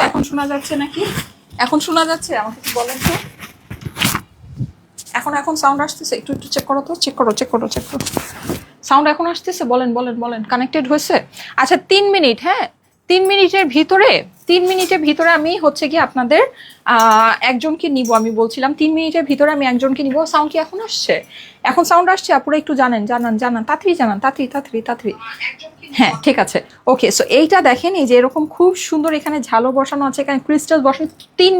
এখন শোনা যাচ্ছে নাকি? এখন শোনা যাচ্ছে? আমাকে একটু বলেন তো। এখন সাউন্ড আসতেছে? একটু চেক করো তো, চেক করো। সাউন্ড এখন আসতেছে? বলেন। কানেক্টেড হয়েছে? আচ্ছা 3 মিনিট, হ্যাঁ 3 মিনিটের ভিতরে আমি হচ্ছে কি আপনাদের একজনকে নিব। আমি বলছিলাম 3 মিনিটের ভিতরে আমি একজনকে নিব। সাউন্ড কি এখন আসছে? এখন সাউন্ড আসছে? আপুরা একটু জানান, তাড়াতাড়ি। হ্যাঁ ঠিক আছে, ওকে। সো এইটা দেখেন, এই যে এরকম খুব সুন্দর এখানে ঝালো বসানো আছে, এখানে ক্রিস্টাল বসানো। 3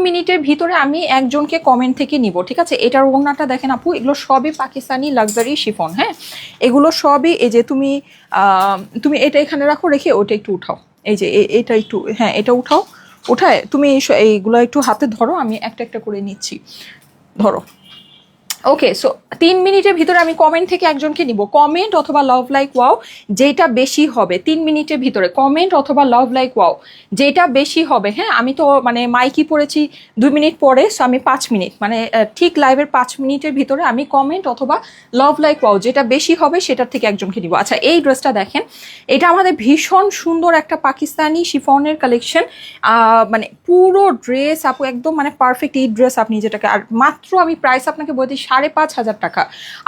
মিনিটের ভিতরে আমি একজনকে কমেন্ট থেকে নিব, ঠিক আছে? এটার ওড়নাটা দেখেন আপু, এগুলো সবই পাকিস্তানি লাক্সারি শিফন, হ্যাঁ এগুলো সবই। এই যে তুমি এটা এখানে রাখো, রেখে ওটা একটু উঠাও। এই যে এটা একটু, হ্যাঁ এটা উঠায় তুমি এইগুলো একটু হাতে ধরো, আমি একটা একটা করে নিচ্ছি, ধরো। ওকে, সো 3 মিনিটের ভিতরে আমি কমেন্ট থেকে একজনকে নিব। কমেন্ট অথবা লাভ লাইক ওয়াও যেটা বেশি হবে 3 মিনিটের ভিতরে, কমেন্ট অথবা লাভ লাইক ওয়াও যেটা বেশি হবে। হ্যাঁ আমি তো মানে মাইকি পড়েছি 2 মিনিট পরে, সো আমি 5 মিনিট মানে ঠিক লাইভের 5 মিনিটের ভিতরে আমি কমেন্ট অথবা লাভ লাইক ওয়াও যেটা বেশি হবে সেটার থেকে একজনকে নিব। আচ্ছা এই ড্রেসটা দেখেন, এটা আমাদের ভীষণ সুন্দর একটা পাকিস্তানি শিফনের কালেকশন। মানে পুরো ড্রেস আপু একদম মানে পারফেক্ট এই ড্রেস আপনি যেটাকে, আর মাত্র আমি প্রাইস আপনাকে বলে দিই 5,500 টাকা।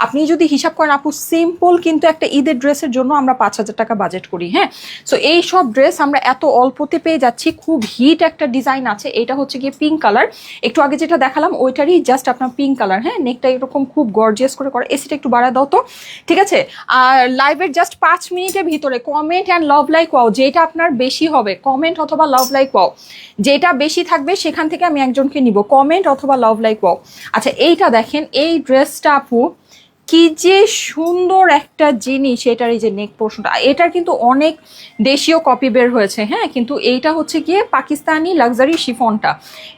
আপনি যদি হিসাব করেন আপু, সিম্পল কিন্তু একটা ঈদের ড্রেসের জন্য আমরা 5,000 টাকা বাজেট করি। হ্যাঁ সো এই সব ড্রেস আমরা এত অল্পতে পেয়ে যাচ্ছি। খুব হিট একটা ডিজাইন আছে, এটা হচ্ছে গিয়ে পিঙ্ক কালার। একটু আগে যেটা দেখালাম ওইটারই জাস্ট আপনার পিঙ্ক কালার। হ্যাঁ নেকটা এরকম খুব গর্জিয়াস করে এসিটা একটু বাড়া দাও তো, ঠিক আছে? আর লাইভের জাস্ট 5 মিনিটের ভিতরে comment and love like wow যেটা আপনার বেশি হবে, কমেন্ট অথবা লাভ লাইক ওয়াও যেটা বেশি থাকবে সেখান থেকে আমি একজনকে নিব, কমেন্ট অথবা লাভ লাইক ওয়াও। আচ্ছা এইটা দেখেন, এই ড্রেসটা আপু কি যে সুন্দর একটা জিনিস। এটার এই যে নেক পোর্শনটা, এটার কিন্তু অনেক দেশীয় কপি বের হয়েছে, হ্যাঁ কিন্তু এইটা হচ্ছে গিয়ে পাকিস্তানি লাক্সারি শিফনটা।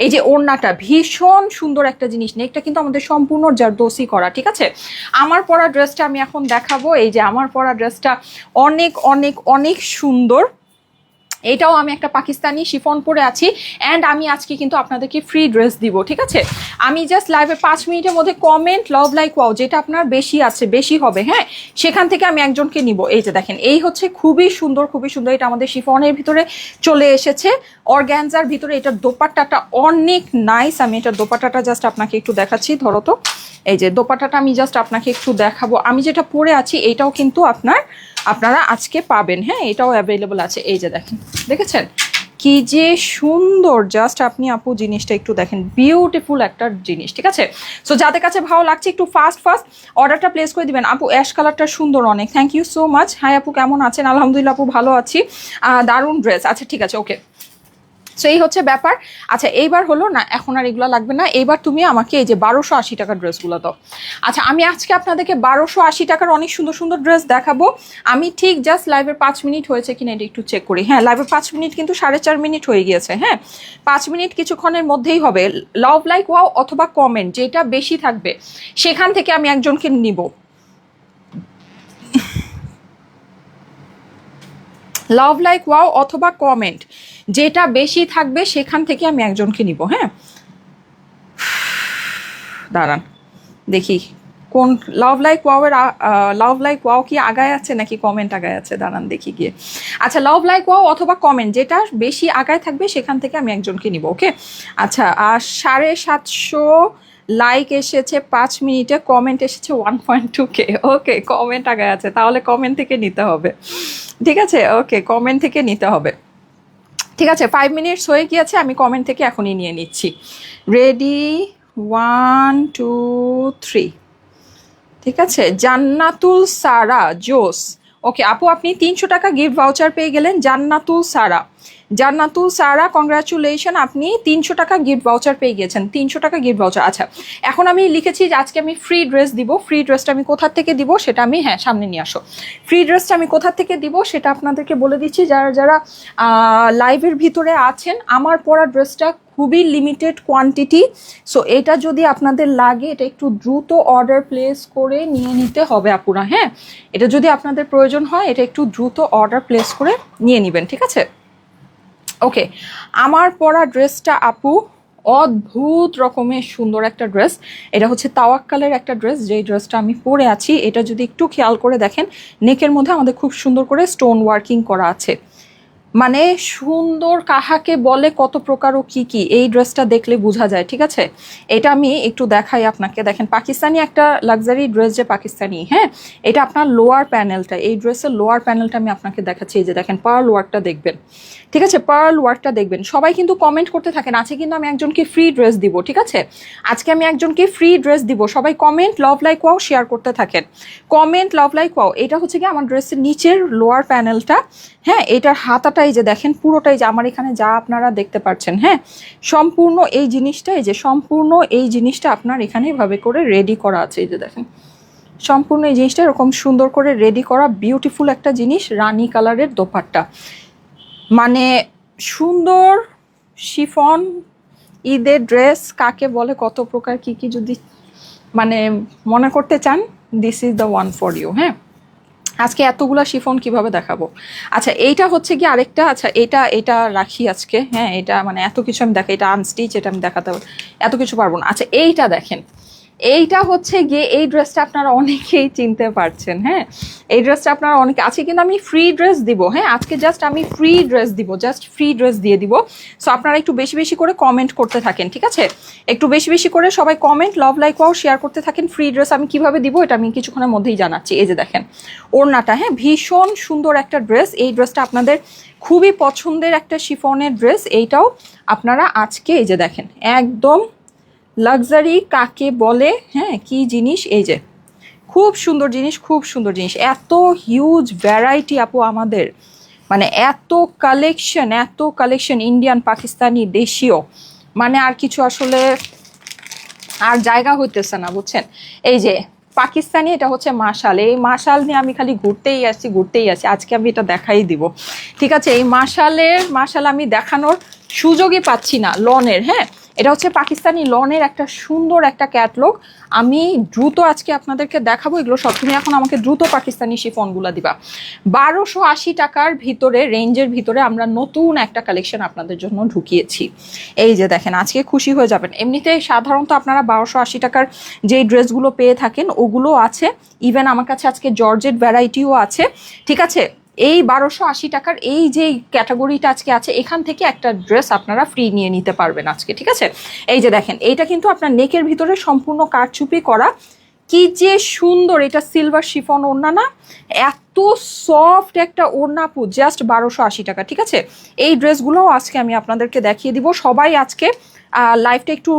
এই যে ওড়নাটা ভীষণ সুন্দর একটা জিনিস, নেকটা কিন্তু আমাদের সম্পূর্ণ জারদোসি করা, ঠিক আছে? আমার পরা ড্রেসটা আমি এখন দেখাবো। এই যে আমার পরা ড্রেসটা অনেক অনেক অনেক সুন্দর। এটাও আমি একটা পাকিস্তানি শিফন পরে আছি, অ্যান্ড আমি আজকে কিন্তু আপনাদেরকে ফ্রি ড্রেস দিব, ঠিক আছে? আমি জাস্ট লাইভে 5 মিনিটের মধ্যে কমেন্ট লাভ লাইক ওয়াও যেটা আপনার বেশি আছে, বেশি হবে, হ্যাঁ সেখান থেকে আমি একজনকে নিব। এই যে দেখেন, এই হচ্ছে খুবই সুন্দর। এটা আমাদের শিফনের ভিতরে চলে এসেছে, অর্গ্যানজার ভিতরে। এটার দোপাট্টাটা অনেক নাইস। আমি এটার দোপাট্টাটা জাস্ট আপনাকে একটু দেখাচ্ছি, ধরো তো। এই যে দোপাট্টাটা আমি জাস্ট আপনাকে একটু দেখাবো। আমি যেটা পরে আছি এইটাও কিন্তু আপনারা আজকে পাবেন, হ্যাঁ এটাও অ্যাভেলেবল আছে। এই যে দেখেন, দেখেছেন কি যে সুন্দর। জাস্ট আপনি আপু জিনিসটা একটু দেখেন, বিউটিফুল একটা জিনিস, ঠিক আছে? সো যাদের কাছে ভালো লাগছে একটু ফাস্ট অর্ডারটা প্লেস করে দিবেন। আপু অ্যাশ কালারটা সুন্দর অনেক, thank you so much. Hi আপু কেমন আছেন? আলহামদুলিল্লাহ আপু ভালো আছি, দারুণ ড্রেস। আচ্ছা ঠিক আছে, ওকে। সো এই হচ্ছে ব্যাপার। আচ্ছা এইবার হলো না, এখন আর এগুলো লাগবে না। এইবার তুমি আমাকে এই যে 1280 টাকার ড্রেসগুলো দাও। আচ্ছা আমি আজকে আপনাদেরকে 1280 টাকার অনেক সুন্দর সুন্দর ড্রেস দেখাবো। আমি ঠিক জাস্ট লাইভের 5 মিনিট হয়েছে কিনা এটা একটু চেক করি। হ্যাঁ লাইভের 5 মিনিট কিন্তু 4.5 মিনিট হয়ে গিয়েছে। হ্যাঁ 5 মিনিট কিছুক্ষণের মধ্যেই হবে। লাভ লাইক ওয়াও অথবা কমেন্ট যেটা বেশি থাকবে সেখান থেকে আমি একজনকে নিব। লাভ লাইক ওয়াও অথবা কমেন্ট যেটা বেশি থাকবে সেখান থেকে আমি একজনকে নিব। হ্যাঁ দাঁড়ান দেখি কোন লাভ লাইক ওয়াও কি আগায় আছে নাকি কমেন্ট আগায় আছে, দাঁড়ান দেখি গিয়ে। আচ্ছা লাভ লাইক ওয়াও অথবা কমেন্ট যেটা বেশি আগায় থাকবে সেখান থেকে আমি একজনকে নিব, ওকে? আচ্ছা 750 লাইক এসেছে 5 মিনিটে, কমেন্ট এসেছে 1.2K। ওকে কমেন্ট আগায় আছে, তাহলে কমেন্ট থেকে নিতে হবে, ঠিক আছে? ওকে কমেন্ট থেকে নিতে হবে, ঠিক আছে? 5 মিনিটস হয়ে গিয়েছে, আমি কমেন্ট থেকে এখনই নিয়ে নিচ্ছি। রেডি 1 2 3, ঠিক আছে? জান্নাতুল সারা জোস, ওকে আপু আপনি 300 টাকা গিফট ভাউচার পেয়ে গেলেন। জান্নাতুল সারা কংগ্রাচুলেশন, আপনি 300 টাকা গিফট ভাউচার পেয়ে গিয়েছেন। 300 টাকা গিফট ভাউচার। আচ্ছা এখন আমি লিখেছি যে আজকে আমি ফ্রি ড্রেস দিব। ফ্রি ড্রেসটা আমি কোথা থেকে দিব সেটা আমি, হ্যাঁ সামনে নিয়ে আসো। ফ্রি ড্রেসটা আমি কোথা থেকে দিব সেটা আপনাদেরকে বলে দিচ্ছি। যারা লাইভের ভিতরে আছেন, আমার পরা ড্রেসটা খুবই লিমিটেড কোয়ান্টিটি। সো এটা যদি আপনাদের লাগে এটা একটু দ্রুত অর্ডার প্লেস করে নিয়ে নিতে হবে আপুরা। হ্যাঁ এটা যদি আপনাদের প্রয়োজন হয় এটা একটু দ্রুত অর্ডার প্লেস করে নিয়ে নেবেন, ঠিক আছে? ওকে আমার পরা ড্রেসটা আপু অদ্ভুত রকমের সুন্দর একটা ড্রেস। এটা হচ্ছে তাওয়াক্কালের একটা ড্রেস, যেই ড্রেসটা আমি পরে আছি। এটা যদি একটু খেয়াল করে দেখেন, নেকের মধ্যে আমাদের খুব সুন্দর করে স্টোন ওয়ার্কিং করা আছে। মানে সুন্দর কাহাকে বলে কত প্রকার ও কি কি, এই ড্রেসটা দেখলে বোঝা যায়। ঠিক আছে, এটা আমি একটু দেখাই আপনাকে। দেখেন পাকিস্তানি একটা লাক্সারি ড্রেস, যে পাকিস্তানি, হ্যাঁ, এটা আপনার লোয়ার প্যানেলটা, এই ড্রেসের লোয়ার প্যানেলটা আমি আপনাকে দেখাচ্ছি। এই যে দেখেন পার্ল ওয়ার্কটা দেখবেন, ঠিক আছে, পার্ল ওয়ার্কটা দেখবেন। সবাই কিন্তু কমেন্ট করতে থাকেন, আছে কিন্তু আমি একজনকে ফ্রি ড্রেস দিব। ঠিক আছে, আজকে আমি একজনকে ফ্রি ড্রেস দিব। সবাই comment love like wow share করতে থাকেন, কমেন্ট লাভ লাইক ওয়াও। এটা হচ্ছে কি আমার ড্রেসের নিচের লোয়ার প্যানেলটা, হ্যাঁ, এটার হাতাটাই যে দেখেন পুরোটাই যে আমার এখানে যা আপনারা দেখতে পাচ্ছেন, হ্যাঁ, সম্পূর্ণ এই জিনিসটা, এই যে সম্পূর্ণ এই জিনিসটা আপনার এখানে এভাবে করে রেডি করা আছে। এই যে দেখেন সম্পূর্ণ এই জিনিসটা এরকম সুন্দর করে রেডি করা, বিউটিফুল একটা জিনিস, রানী কালারের দোপাট্টা, মানে সুন্দর শিফন ঈদের ড্রেস কাকে বলে, কত প্রকার কি কি যদি মানে মনে করতে চান, this is the one for you. হ্যাঁ, আজকে এতগুলা শিফন কিভাবে দেখাবো। আচ্ছা এইটা হচ্ছে কি আরেকটা, আচ্ছা এটা এটা রাখি আজকে, হ্যাঁ, এটা মানে এত কিছু আমি দেখাই, এটা আনস্টিচ, এটা আমি দেখাতে এত কিছু পারবো না। আচ্ছা এইটা দেখেন, এইটা হচ্ছে গিয়ে এই ড্রেসটা আপনারা অনেকেই চিনতে পারছেন, হ্যাঁ, এই ড্রেসটা আপনারা অনেকে আছে, কিন্তু আমি ফ্রি ড্রেস দিব। হ্যাঁ, আজকে জাস্ট আমি ফ্রি ড্রেস দিব, জাস্ট ফ্রি ড্রেস দিয়ে দিব। সো আপনারা একটু বেশি বেশি করে কমেন্ট করতে থাকেন, ঠিক আছে, একটু বেশি বেশি করে সবাই comment love like wow share করতে থাকেন। ফ্রি ড্রেস আমি কিভাবে দিব এটা আমি কিছুক্ষণের মধ্যেই জানাচ্ছি। এই যে দেখেন ওড়নাটা, হ্যাঁ, ভীষণ সুন্দর একটা ড্রেস, এই ড্রেসটা আপনাদের খুবই পছন্দের একটা শিফনের ড্রেস, এইটাও আপনারা আজকে এই যে দেখেন একদম লাক্সারি কাকে বলে, হ্যাঁ, কি জিনিস, এই যে খুব সুন্দর জিনিস, খুব সুন্দর জিনিস, এত হিউজ ভ্যারাইটি আপু আমাদের, মানে এত কালেকশন ইন্ডিয়ান, পাকিস্তানি, দেশীয়, মানে আর কিছু আসলে আর জায়গা হইতেছে না, বুঝছেন। এই যে পাকিস্তানি, এটা হচ্ছে মাশাল, এই মাশাল নিয়ে আমি খালি ঘুরতেই আসছি, আজকে আমি এটা দেখাই দিব। ঠিক আছে, এই মাশাল আমি দেখানোর সুযোগই পাচ্ছি না, লনের, হ্যাঁ, এটা হচ্ছে পাকিস্তানি লনের একটা সুন্দর একটা ক্যাটলগ, আমি দ্রুত আজকে আপনাদেরকে দেখাবো এগুলো সব। তুমি এখন আমাকে দ্রুত পাকিস্তানি শিফনগুলো দিবা। 1280 টাকার ভিতরে, রেঞ্জের ভিতরে আমরা নতুন একটা কালেকশন আপনাদের জন্য ঢুকিয়েছি। এই যে দেখেন আজকে খুশি হয়ে যাবেন। এমনিতে সাধারণত আপনারা 1280 টাকার যেই ড্রেসগুলো পেয়ে থাকেন ওগুলো আছে, ইভেন আমার কাছে আজকে জর্জেট ভ্যারাইটিও আছে। ঠিক আছে, এই 1280 টাকার এই যে ক্যাটাগরিটা আজকে আছে, এখান থেকে একটা ড্রেস আপনারা ফ্রি নিয়ে নিতে পারবেন আজকে। ঠিক আছে, এই যে দেখেন এইটা কিন্তু আপনার নেকের ভিতরে সম্পূর্ণ কারচুপি করা, কি যে সুন্দর, এটা সিলভার শিফন ওড়না না, এত সফট একটা ওড়না আপু, জাস্ট 1280 টাকা। ঠিক আছে, এই ড্রেসগুলোও আজকে আমি আপনাদেরকে দেখিয়ে দিব। সবাই আজকে লাইভটা একটু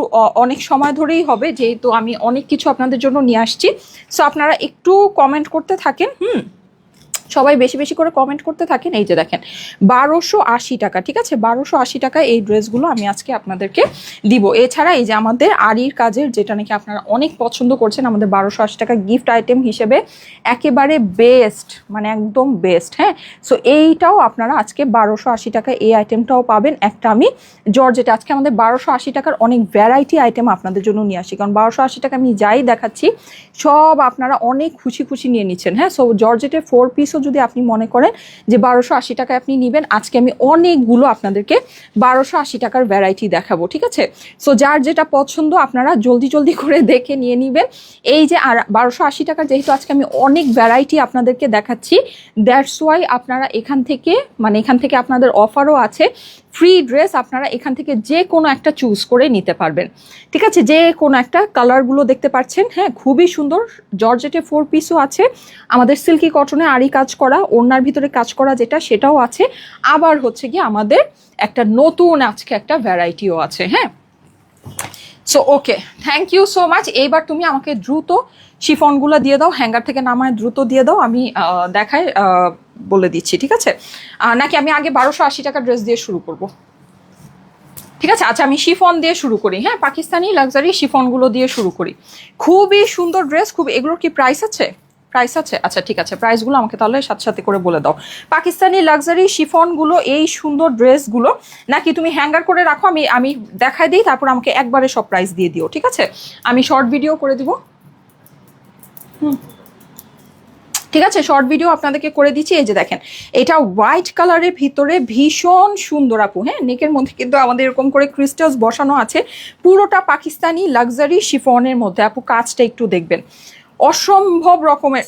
অনেক সময় ধরেই হবে, যেহেতু আমি অনেক কিছু আপনাদের জন্য নিয়ে আসছি। সো আপনারা একটু কমেন্ট করতে থাকেন, সবাই বেশি বেশি করে কমেন্ট করতে থাকেন। এই যে দেখেন 1280 টাকা, ঠিক আছে, 1280 টাকায় এই ড্রেসগুলো আমি আজকে আপনাদেরকে দিব। এছাড়া এই যে আমাদের আরির কাজের, যেটা নাকি আপনারা অনেক পছন্দ করছেন, আমাদের 1280 টাকা গিফট আইটেম হিসেবে একেবারে বেস্ট, মানে একদম বেস্ট। হ্যাঁ, সো এইটাও আপনারা আজকে 1280 টাকায় এই আইটেমটাও পাবেন। একটা আমি জর্জেট, আজকে আমাদের 1280 টাকার অনেক ভ্যারাইটি আইটেম আপনাদের জন্য নিয়ে আসি, কারণ 1280 টাকা আমি যাই দেখাচ্ছি সব আপনারা অনেক খুশি খুশি নিয়ে নিচ্ছেন। হ্যাঁ, সো জর্জেটের 4 পিসও যদি আপনি মনে করেন যে 1280 টাকায় আপনি নেবেন, আজকে আমি অনেকগুলো আপনাদেরকে 1280 টাকার ভ্যারাইটি দেখাবো। ঠিক আছে, সো যার যেটা পছন্দ আপনারা জলদি জলদি করে দেখে নিয়ে নেবেন। এই যে আর 1280 টাকার যেহেতু আজকে আমি অনেক ভ্যারাইটি আপনাদেরকে দেখাচ্ছি, দ্যাটস ওয়াই আপনারা এখান থেকে আপনাদের অফারও আছে ফ্রি ড্রেস, আপনারা এখান থেকে যে কোনো একটা চুজ করে নিতে পারবেন। ঠিক আছে, যে কোনো একটা, কালারগুলো দেখতে পাচ্ছেন, হ্যাঁ, খুবই সুন্দর। জর্জেটে 4 পিসও আছে, আমাদের সিল্কি কটনে আরি কাজ করা, ওড়নার ভিতরে কাজ করা যেটা, সেটাও আছে। আবার হচ্ছে কি আমাদের একটা নতুন আজকে একটা ভ্যারাইটিও আছে। হ্যাঁ, so okay, thank you so much. এইবার তুমি আমাকে দ্রুত শিফনগুলো দিয়ে দাও, হ্যাঙ্গার থেকে নামায় দ্রুত দিয়ে দাও, আমি দেখাই বলে দিচ্ছি। ঠিক আছে, নাকি আমি আগে 1280 টাকা ড্রেস দিয়ে শুরু করব? ঠিক আছে, আচ্ছা আমি শিফন দিয়ে শুরু করি। হ্যাঁ, পাকিস্তানি লাক্সারি শিফনগুলো দিয়ে শুরু করি। খুবই সুন্দর ড্রেস, খুব। এগুলোর কি প্রাইস আছে? আচ্ছা ঠিক আছে, প্রাইসগুলো আমাকে তাহলে সাথে সাথে করে বলে দাও। পাকিস্তানি লাক্সারি শিফনগুলো, এই সুন্দর ড্রেসগুলো নাকি তুমি হ্যাঙ্গার করে রাখো, আমি দেখাই দিই, তারপর আমাকে একবারে সব প্রাইস দিয়ে দিও। ঠিক আছে, আমি শর্ট ভিডিও করে দিব। ঠিক আছে, শর্ট ভিডিও আপনাদেরকে করে দিচ্ছি। এই যে দেখেন এটা হোয়াইট কালারের ভিতরে ভীষণ সুন্দর আপু। হ্যাঁ, নেকের মধ্যে কিন্তু আমাদের এরকম করে ক্রিস্টালস বসানো আছে, পুরোটা পাকিস্তানি লাক্সারি শিফনের মধ্যে আপু। কাজটা একটু দেখবেন, অসম্ভব রকমের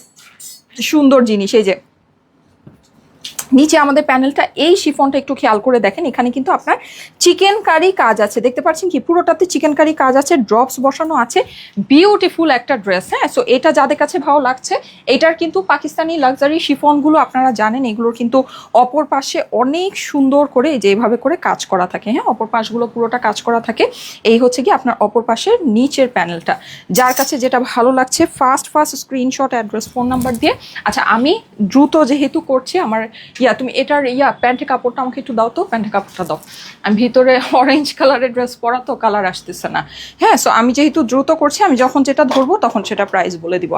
সুন্দর জিনিস। এই যে নিচে আমাদের প্যানেলটা এই শিফনটা একটু খেয়াল করে দেখেন, এখানে কিন্তু আপনার চিকেন কারি কাজ আছে, দেখতে পাচ্ছেন কি পুরোটাতে চিকেন কারি কাজ আছে, ড্রপস বসানো আছে, বিউটিফুল একটা ড্রেস। হ্যাঁ, সো এটা যাদের কাছে ভালো লাগছে, এটার কিন্তু পাকিস্তানি লাক্সারি শিফনগুলো আপনারা জানেন এগুলোর কিন্তু অপর পাশে অনেক সুন্দর করে যে এইভাবে করে কাজ করা থাকে। হ্যাঁ, অপর পাশগুলো পুরোটা কাজ করা থাকে। এই হচ্ছে কি আপনার অপর পাশের নিচের প্যানেলটা। যার কাছে যেটা ভালো লাগছে first screenshot, address, phone number দিয়ে। আচ্ছা, আমি দ্রুত যেহেতু করছি, আমার তুমি এটার প্যান্টের কাপড়টা আমাকে একটু দাও তো, প্যান্টের কাপড়টা দাও। আমি ভিতরে অরেঞ্জ কালারের ড্রেস পরা তো কালার আসতেছে না। হ্যাঁ, সো আমি যেহেতু দ্রুত করছি, আমি যখন যেটা ধরবো তখন সেটা প্রাইস বলে দিব।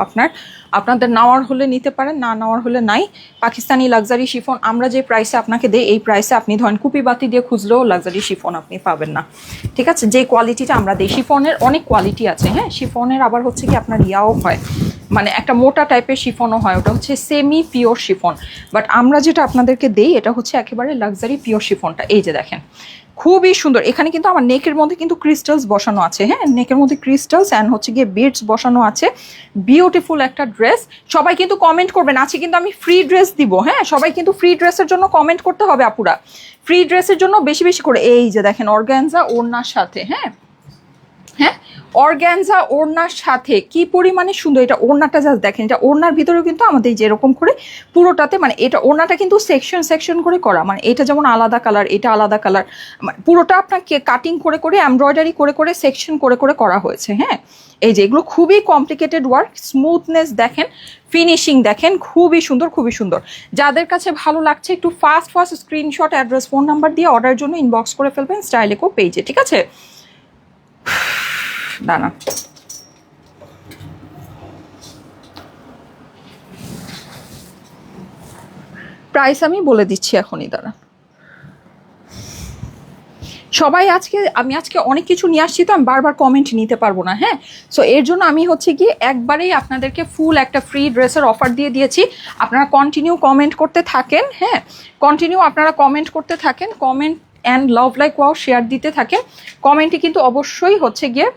আপনাদের নেওয়ার হলে নিতে পারেন, না নেওয়ার হলে নাই। পাকিস্তানি লাক্সারি শিফন আমরা যে প্রাইসে আপনাকে দেই, এই প্রাইসে আপনি ধরেন কুপি বাতি দিয়ে খুঁজলেও লাক্সারি শিফন আপনি পাবেন না। ঠিক আছে, যে কোয়ালিটিটা আমরা দিই, শিফনের অনেক কোয়ালিটি আছে। হ্যাঁ, শিফনের আবার হচ্ছে কি আপনার ইয়াও হয়, মানে একটা মোটা টাইপের শিফনও হয়, ওটা হচ্ছে সেমি পিওর শিফন। বাট আমরা যেটা আপনাদেরকে দেই এটা হচ্ছে একেবারে লাক্সারি পিওর শিফনটা। এই যে দেখেন খুবই সুন্দর। এখানে কিন্তু আমার নেকের মধ্যে কিন্তু ক্রিস্টালস বসানো আছে। হ্যাঁ, নেকের মধ্যে ক্রিস্টালস অ্যান্ড হচ্ছে গিয়ে বিডস বসানো আছে। বিউটিফুল একটা ড্রেস। সবাই কিন্তু কমেন্ট করবেন, আছে কিন্তু আমি ফ্রি ড্রেস দিব। হ্যাঁ, সবাই কিন্তু ফ্রি ড্রেসের জন্য কমেন্ট করতে হবে আপুরা, ফ্রি ড্রেসের জন্য বেশি বেশি করে। এই যে দেখেন অর্গানজা ওড়নার সাথে। হ্যাঁ হ্যাঁ, অর্গ্যানজা ওড়নার সাথে কি পরিমাণে সুন্দর। এটা ওড়নাটা জাস্ট দেখেন, এটা ওড়নার ভিতরেও কিন্তু আমাদের যেরকম করে পুরোটাতে, মানে এটা ওড়নাটা কিন্তু সেকশন সেকশন করে করা, মানে এটা যেমন আলাদা কালার, এটা আলাদা কালার, পুরোটা আপনাকে কাটিং করে করে এমব্রয়ডারি করে করে সেকশন করে করে করা হয়েছে। হ্যাঁ, এই যে এগুলো খুবই কমপ্লিকেটেড ওয়ার্ক, স্মুথনেস দেখেন, ফিনিশিং দেখেন, খুবই সুন্দর খুবই সুন্দর। যাদের কাছে ভালো লাগছে একটু first screenshot, address, phone number দিয়ে অর্ডারের জন্য ইনবক্স করে ফেলবেন স্টাইলেকো পেজে। ঠিক আছে, দাঁড়া, প্রাইস আমি বলে দিচ্ছি এখনই, দাঁড়া। সবাই আমি আজকে অনেক কিছু নিয়ে আসছি, তো আমি বারবার কমেন্ট নিতে পারবো না। হ্যাঁ, সো এর জন্য আমি হচ্ছে গিয়ে একবারেই আপনাদেরকে ফুল একটা ফ্রি ড্রেসের অফার দিয়ে দিয়েছি। আপনারা কন্টিনিউ কমেন্ট করতে থাকেন। হ্যাঁ, কন্টিনিউ আপনারা কমেন্ট করতে থাকেন, comment and love like wow share দিতে থাকেন। কমেন্টে কিন্তু অবশ্যই হচ্ছে গিয়ে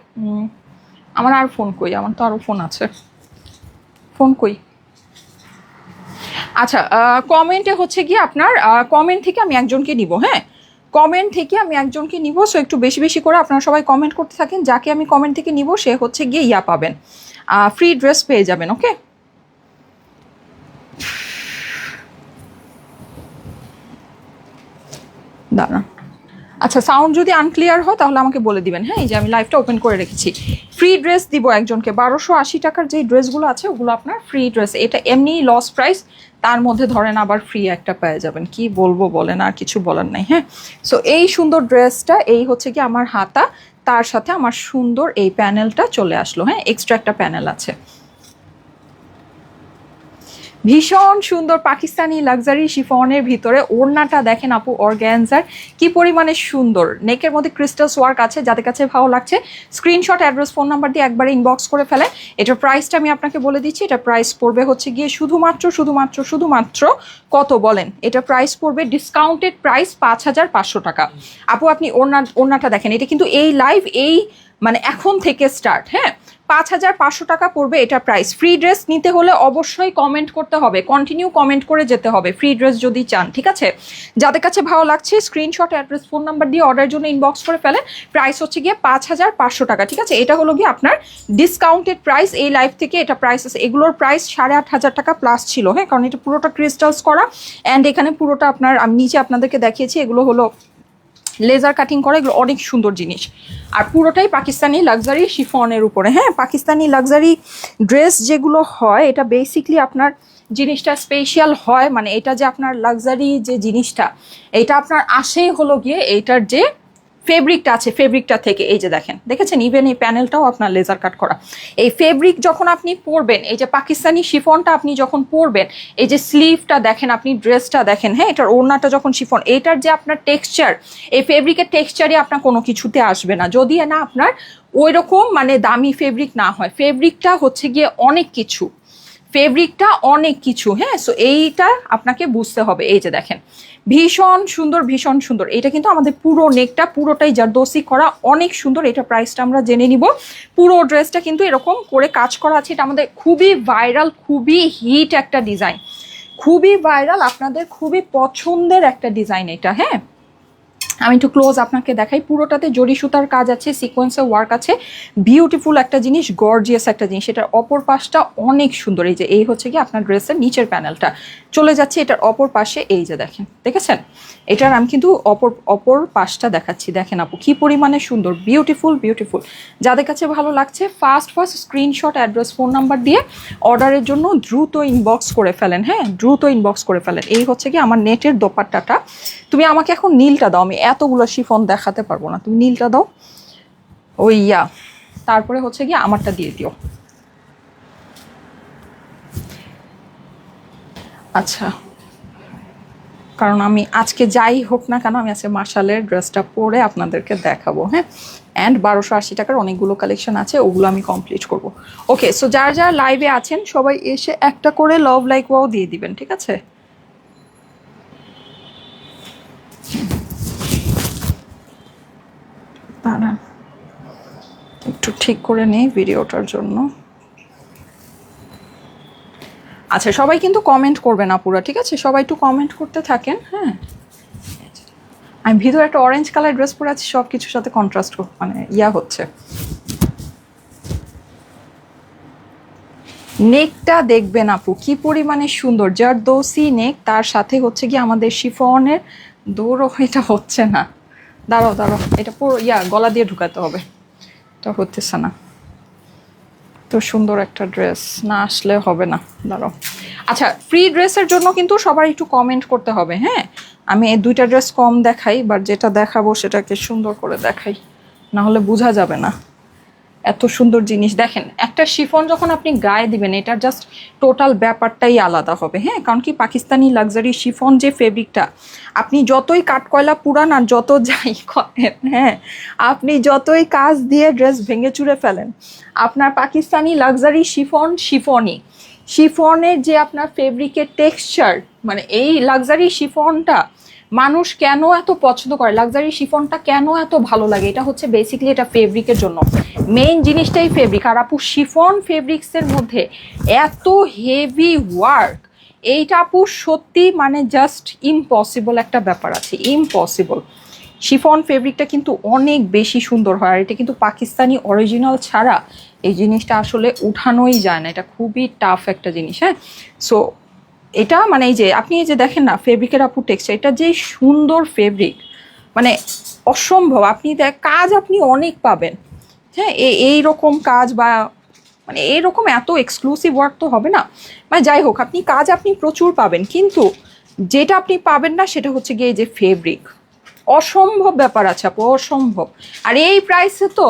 আমার আর ফোন কই, আমার তো আরও ফোন আছে, ফোন কই। আচ্ছা, কমেন্টে হচ্ছে গিয়ে আপনার কমেন্ট থেকে আমি একজনকে নিব। হ্যাঁ, কমেন্ট থেকে আমি একজনকে নিব। সো একটু বেশি বেশি করে আপনারা সবাই কমেন্ট করতে থাকেন। যাকে আমি কমেন্ট থেকে নিব সে হচ্ছে গিয়ে পাবেন, ফ্রি ড্রেস পেয়ে যাবেন। ওকে, দাঁড়া। আচ্ছা, সাউন্ড যদি আনক্লিয়ার হয় তাহলে আমাকে বলে দিবেন। হ্যাঁ, এই যে আমি লাইভটা ওপেন করে রেখেছি। ফ্রি ড্রেস দিব একজনকে, 1280 টাকার যে ড্রেসগুলো আছে ওগুলো আপনার ফ্রি ড্রেস। এটা এমনি লস প্রাইস, তার মধ্যে ধরেন আবার ফ্রি একটা পেয়ে যাবেন। কি বলবো বলেন, আর কিছু বলার নাই। হ্যাঁ, সো এই সুন্দর ড্রেসটা, এই হচ্ছে কি আমার হাতা, তার সাথে আমার সুন্দর এই প্যানেলটা চলে আসলো। হ্যাঁ, এক্সট্রা একটা প্যানেল আছে। ভীষণ সুন্দর পাকিস্তানি লাক্সারি শিফনের ভিতরে ওড়নাটা দেখেন আপু, অর্গ্যানজার কি পরিমাণে সুন্দর। নেকের মধ্যে ক্রিস্টালস ওয়ার্ক আছে। যাদের কাছে ভালো লাগছে স্ক্রিনশট, অ্যাড্রেস, ফোন নাম্বার দিয়ে একবারে ইনবক্স করে ফেলে। এটার প্রাইসটা আমি আপনাকে বলে দিচ্ছি। এটা প্রাইস পড়বে হচ্ছে গিয়ে শুধুমাত্র কত বলেন? এটা প্রাইস পড়বে ডিসকাউন্টেড প্রাইস 5500 টাকা। আপু আপনি ওড়নাটা দেখেন, এটা কিন্তু এই লাইভ মানে এখন থেকে স্টার্ট। হ্যাঁ, 5500 টাকা পড়বে এটা প্রাইস। ফ্রি ড্রেস নিতে হলে অবশ্যই কমেন্ট করতে হবে, কন্টিনিউ কমেন্ট করে যেতে হবে ফ্রি ড্রেস যদি চান। ঠিক আছে, যাদের কাছে ভালো লাগছে স্ক্রিনশট, অ্যাড্রেস, ফোন নাম্বার দিয়ে অর্ডারের জন্য ইনবক্স করে ফেলে। প্রাইস হচ্ছে গিয়ে 5500 টাকা। ঠিক আছে, এটা হলো গিয়ে আপনার ডিসকাউন্টেড প্রাইস এই লাইভ থেকে। এটা প্রাইস আছে, এগুলোর প্রাইস 8500 টাকা প্লাস ছিল। হ্যাঁ, কারণ এটা পুরোটা ক্রিস্টালস করা অ্যান্ড এখানে পুরোটা আপনার, আমি নিচে আপনাদেরকে দেখিয়েছি, এগুলো হলো লেজার কাটিং করা। এগুলো অনেক সুন্দর জিনিস, আর পুরোটাই পাকিস্তানি লাক্সারি শিফনের উপরে। হ্যাঁ, পাকিস্তানি লাক্সারি ড্রেস যেগুলো হয় এটা বেসিকলি আপনার জিনিসটা স্পেশাল হয়, মানে এটা যে আপনার লাক্সারি যে জিনিসটা, এটা আপনার আসেই হলো গিয়ে এইটার যে ফেব্রিকটা আছে, ফেব্রিকটা থেকে। এই যে দেখেছেন ইভেন এই প্যানেলটাও আপনার লেজার কাট করা। এই ফেব্রিক যখন আপনি পরবেন, এই যে পাকিস্তানি শিফনটা আপনি যখন পরবেন, এই যে স্লিভটা দেখেন, আপনি ড্রেসটা দেখেন। হ্যাঁ, এটার ওড়নাটা যখন শিফন, এটার যে আপনার টেক্সচার, এই ফেব্রিকের টেক্সচারই আপনার কোনো কিছুতে আসবে না, যদি না আপনার ওই রকম মানে দামি ফেব্রিক না হয়। ফেব্রিকটা হচ্ছে গিয়ে অনেক কিছু, ফেব্রিকটা অনেক কিছু। হ্যাঁ, সো এইটা আপনাকে বুঝতে হবে। এই যে দেখেন ভীষণ সুন্দর, ভীষণ সুন্দর। এটা কিন্তু আমাদের পুরো নেকটা পুরোটাই জারদোসি করা, অনেক সুন্দর। এটা প্রাইসটা আমরা জেনে নিব। পুরো ড্রেসটা কিন্তু এরকম করে কাজ করা আছে। এটা আমাদের খুবই ভাইরাল, খুবই হিট একটা ডিজাইন, খুবই ভাইরাল, আপনাদের খুবই পছন্দের একটা ডিজাইন এটা। হ্যাঁ, আমি একটু ক্লোজ আপনাকে দেখাই। পুরোটাতে জরি সুতার কাজ আছে, সিকোয়েন্সের ওয়ার্ক আছে, বিউটিফুল একটা জিনিস, গর্জিয়াস একটা জিনিস। এটার অপর পাশটা অনেক সুন্দর। এই যে এই হচ্ছে কি আপনার ড্রেসের নিচের প্যানেলটা চলে যাচ্ছে এটার অপর পাশে। এই যে দেখেন, দেখেছেন? এটার আমি কিন্তু অপর পাশটা দেখাচ্ছি। দেখেন আপু কি পরিমাণে সুন্দর, বিউটিফুল বিউটিফুল। যাদের কাছে ভালো লাগছে first screenshot, address, phone number দিয়ে অর্ডারের জন্য দ্রুত ইনবক্স করে ফেলেন। হ্যাঁ, দ্রুত ইনবক্স করে ফেলেন। এই হচ্ছে কি আমার নেটের দোপাট্টাটা। তুমি আমাকে এখন নীলটা দাও, আমি এতগুলো শিফন দেখাতে পারবো না, তুমি নীলটা দাও। ওই তারপরে হচ্ছে কি আমারটা দিয়ে দিও। আচ্ছা, কারণ আমি আজকে যাই হোক না কেন, আমি আজকে মার্শালের ড্রেসটা পরে আপনাদেরকে দেখাবো। হ্যাঁ, অ্যান্ড 1280 টাকার অনেকগুলো কালেকশন আছে, ওগুলো আমি কমপ্লিট করব। ওকে, সো যারা যারা লাইভে আছেন সবাই এসে একটা করে লাভ লাইক ওয়াও দিয়ে দিবেন, ঠিক আছে? দাঁড়ান একটু ঠিক করে নেই ভিডিওটার জন্য। আচ্ছা, সবাই কিন্তু কমেন্ট করবে না পুরো, ঠিক আছে? সবাই একটু কমেন্ট করতে থাকেন। হ্যাঁ, আমি ভিতরে একটা অরেঞ্জ কালার ড্রেস পরে আছি, সব কিছুর সাথে কন্ট্রাস্ট মানে হচ্ছে। নেকটা দেখবেন আপু কি পরিমাণে সুন্দর, জারদৌসি নেক, তার সাথে হচ্ছে কি আমাদের শিফনের দৌড়ও। এটা হচ্ছে না, দাঁড়াও দাঁড়াও, এটা পুরো গলা দিয়ে ঢুকাতে হবে, এটা হতেছে না। তো সুন্দর একটা ড্রেস না আসলে হবে না, দাঁড়াও। আচ্ছা, ফ্রি ড্রেসের জন্য কিন্তু সবার একটু কমেন্ট করতে হবে। হ্যাঁ, আমি এই দুইটা ড্রেস কম দেখাই, বাট যেটা দেখাবো সেটাকে সুন্দর করে দেখাই, না হলে বোঝা যাবে না। এত সুন্দর জিনিস দেখেন, একটা শিফন যখন আপনি গায়ে দিবেন এটার জাস্ট টোটাল ব্যাপারটাই আলাদা হবে। হ্যাঁ, কারণ কি পাকিস্তানি লাক্সারি শিফন যে ফেব্রিকটা, আপনি যতই কাঠকয়লা পুরান আর যত যাই করেন, হ্যাঁ, আপনি যতই কাজ দিয়ে ড্রেস ভেঙে চুরে ফেলেন, আপনার পাকিস্তানি লাক্সারি শিফনই শিফনের যে আপনার ফেব্রিকের টেক্সচার, মানে এই লাক্সারি শিফনটা মানুষ কেন এত পছন্দ করে, লাক্সারি শিফনটা কেন এত ভালো লাগে, এটা হচ্ছে বেসিক্যালি এটা ফেব্রিকের জন্য। মেইন জিনিসটাই ফেব্রিক। আর আপু শিফন ফেব্রিক্সের মধ্যে এত হেভি ওয়ার্ক, এইটা আপু সত্যি মানে জাস্ট ইম্পসিবল একটা ব্যাপার আছে, ইম্পসিবল। শিফন ফেব্রিকটা কিন্তু অনেক বেশি সুন্দর হয়, আর এটা কিন্তু পাকিস্তানি অরিজিনাল ছাড়া এই জিনিসটা আসলে উঠানোই যায় না, এটা খুবই টাফ একটা জিনিস। হ্যাঁ, সো এটা মানে এই যে আপনি এই যে দেখেন না ফেব্রিকের আপু টেক্সচার, এটা যে সুন্দর ফেব্রিক, মানে অসম্ভব। আপনি কাজ আপনি অনেক পাবেন। হ্যাঁ, এইরকম কাজ বা মানে এইরকম এত এক্সক্লুসিভ ওয়ার্ক তো হবে না, মানে যাই হোক আপনি কাজ আপনি প্রচুর পাবেন, কিন্তু যেটা আপনি পাবেন না সেটা হচ্ছে গিয়ে এই যে ফেব্রিক। অসম্ভব ব্যাপার আছে আপু, অসম্ভব। আর এই প্রাইসে তো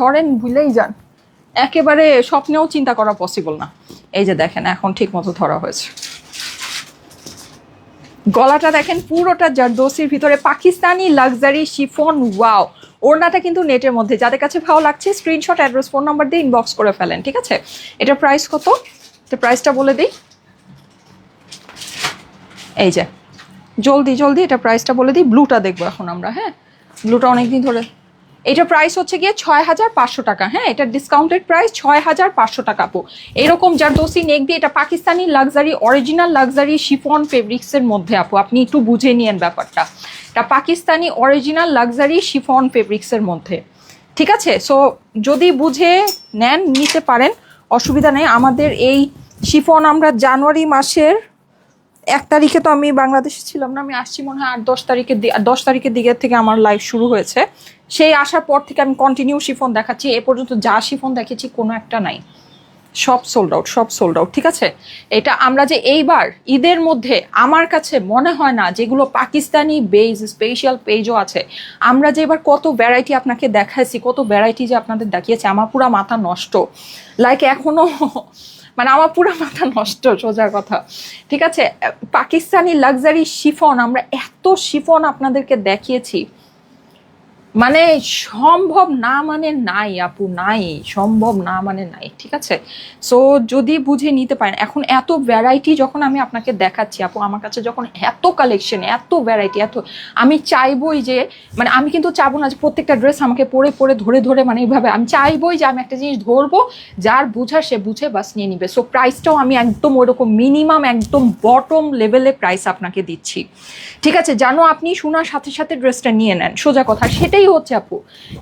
ধরেন ভুলেই যান, একেবারে স্বপ্নেও চিন্তা করা পসিবল না। এই যে দেখেন এখন ঠিক মতো ধরা হয়েছে। গলাটা দেখেন পুরোটা জারদৌসির ভিতরে পাকিস্তানি লাক্সারি শিফন, ওয়াও। ওড়নাটা কিন্তু নেটের মধ্যে। যাদের কাছে ভালো লাগছে স্ক্রিনশট, অ্যাড্রেস, ফোন নাম্বার দিয়ে ইনবক্স করে ফেলেন, ঠিক আছে? এটা প্রাইস কত, এটা প্রাইসটা বলে দিই। এই যে জলদি জলদি এটা প্রাইসটা বলে দিই। ব্লুটা দেখবো এখন আমরা। হ্যাঁ, ব্লুটা অনেকদিন ধরে। এটা প্রাইস হচ্ছে গিয়ে 6500 টাকা। হ্যাঁ, এটা ডিসকাউন্টেড প্রাইস 6500 টাকা আপু। এরকম জারদৌসি নেক দিয়ে, এটা Pakistani luxury original luxury chiffon ফেব্রিক্সের মধ্যে আপু, আপনি একটু বুঝে নিয়েন ব্যাপারটা। এটা পাকিস্তানি অরিজিনাল লাক্সারি শিফন ফেব্রিক্সের মধ্যে, ঠিক আছে? সো যদি বুঝে নেন নিতে পারেন, অসুবিধা নেই। আমাদের এই শিফন আমরা জানুয়ারি মাসের 1 তারিখে, তো আমি বাংলাদেশে ছিলাম না, আমি আসছি মনে হয় 10 তারিখের দিকের থেকে আমার লাইভ শুরু হয়েছে। সেই আসার পর থেকে আমি কন্টিনিউ শিফন দেখাচ্ছি, এ পর্যন্ত যা শিফন দেখেছি কোনো একটা নাই, সব সোল্ড আউট, সব সোল্ড আউট, ঠিক আছে? এটা আমরা যে এইবার ঈদের মধ্যে, আমার কাছে মনে হয় না, যেগুলো পাকিস্তানি বেজ স্পেশাল পেজও আছে, আমরা যে এবার কত ভ্যারাইটি আপনাকে দেখাইছি, কত ভ্যারাইটি যে আপনাদের দেখিয়েছে, আমার পুরা মাথা নষ্ট। লাইক এখনো মানে আমার পুরো মাথা নষ্ট, সোজা কথা, ঠিক আছে? পাকিস্তানি লাক্সারি শিফন, আমরা এত শিফন আপনাদেরকে দেখিয়েছি, মানে সম্ভব না মানে নাই আপু, নাই, সম্ভব না মানে নাই, ঠিক আছে। সো যদি বুঝে নিতে পারেন, এখন এত ভ্যারাইটি যখন আমি আপনাকে দেখাচ্ছি আপু, আমার কাছে যখন এত কালেকশন, এত ভ্যারাইটি, এত, আমি চাইবই যে, মানে আমি কিন্তু চাবো না যে প্রত্যেকটা ড্রেস আমাকে পরে পরে ধরে ধরে, মানে এইভাবে আমি চাইবই যে আমি একটা জিনিস ধরবো, যার বুঝার সে বুঝে বাস নিয়ে নিবে। সো প্রাইসটাও আমি একদম ওইরকম মিনিমাম একদম বটম লেভেলে প্রাইস আপনাকে দিচ্ছি, ঠিক আছে, জানো আপনি শোনার সাথে সাথে ড্রেসটা নিয়ে নেন, সোজা কথা সেটাই হচ্ছে আপু,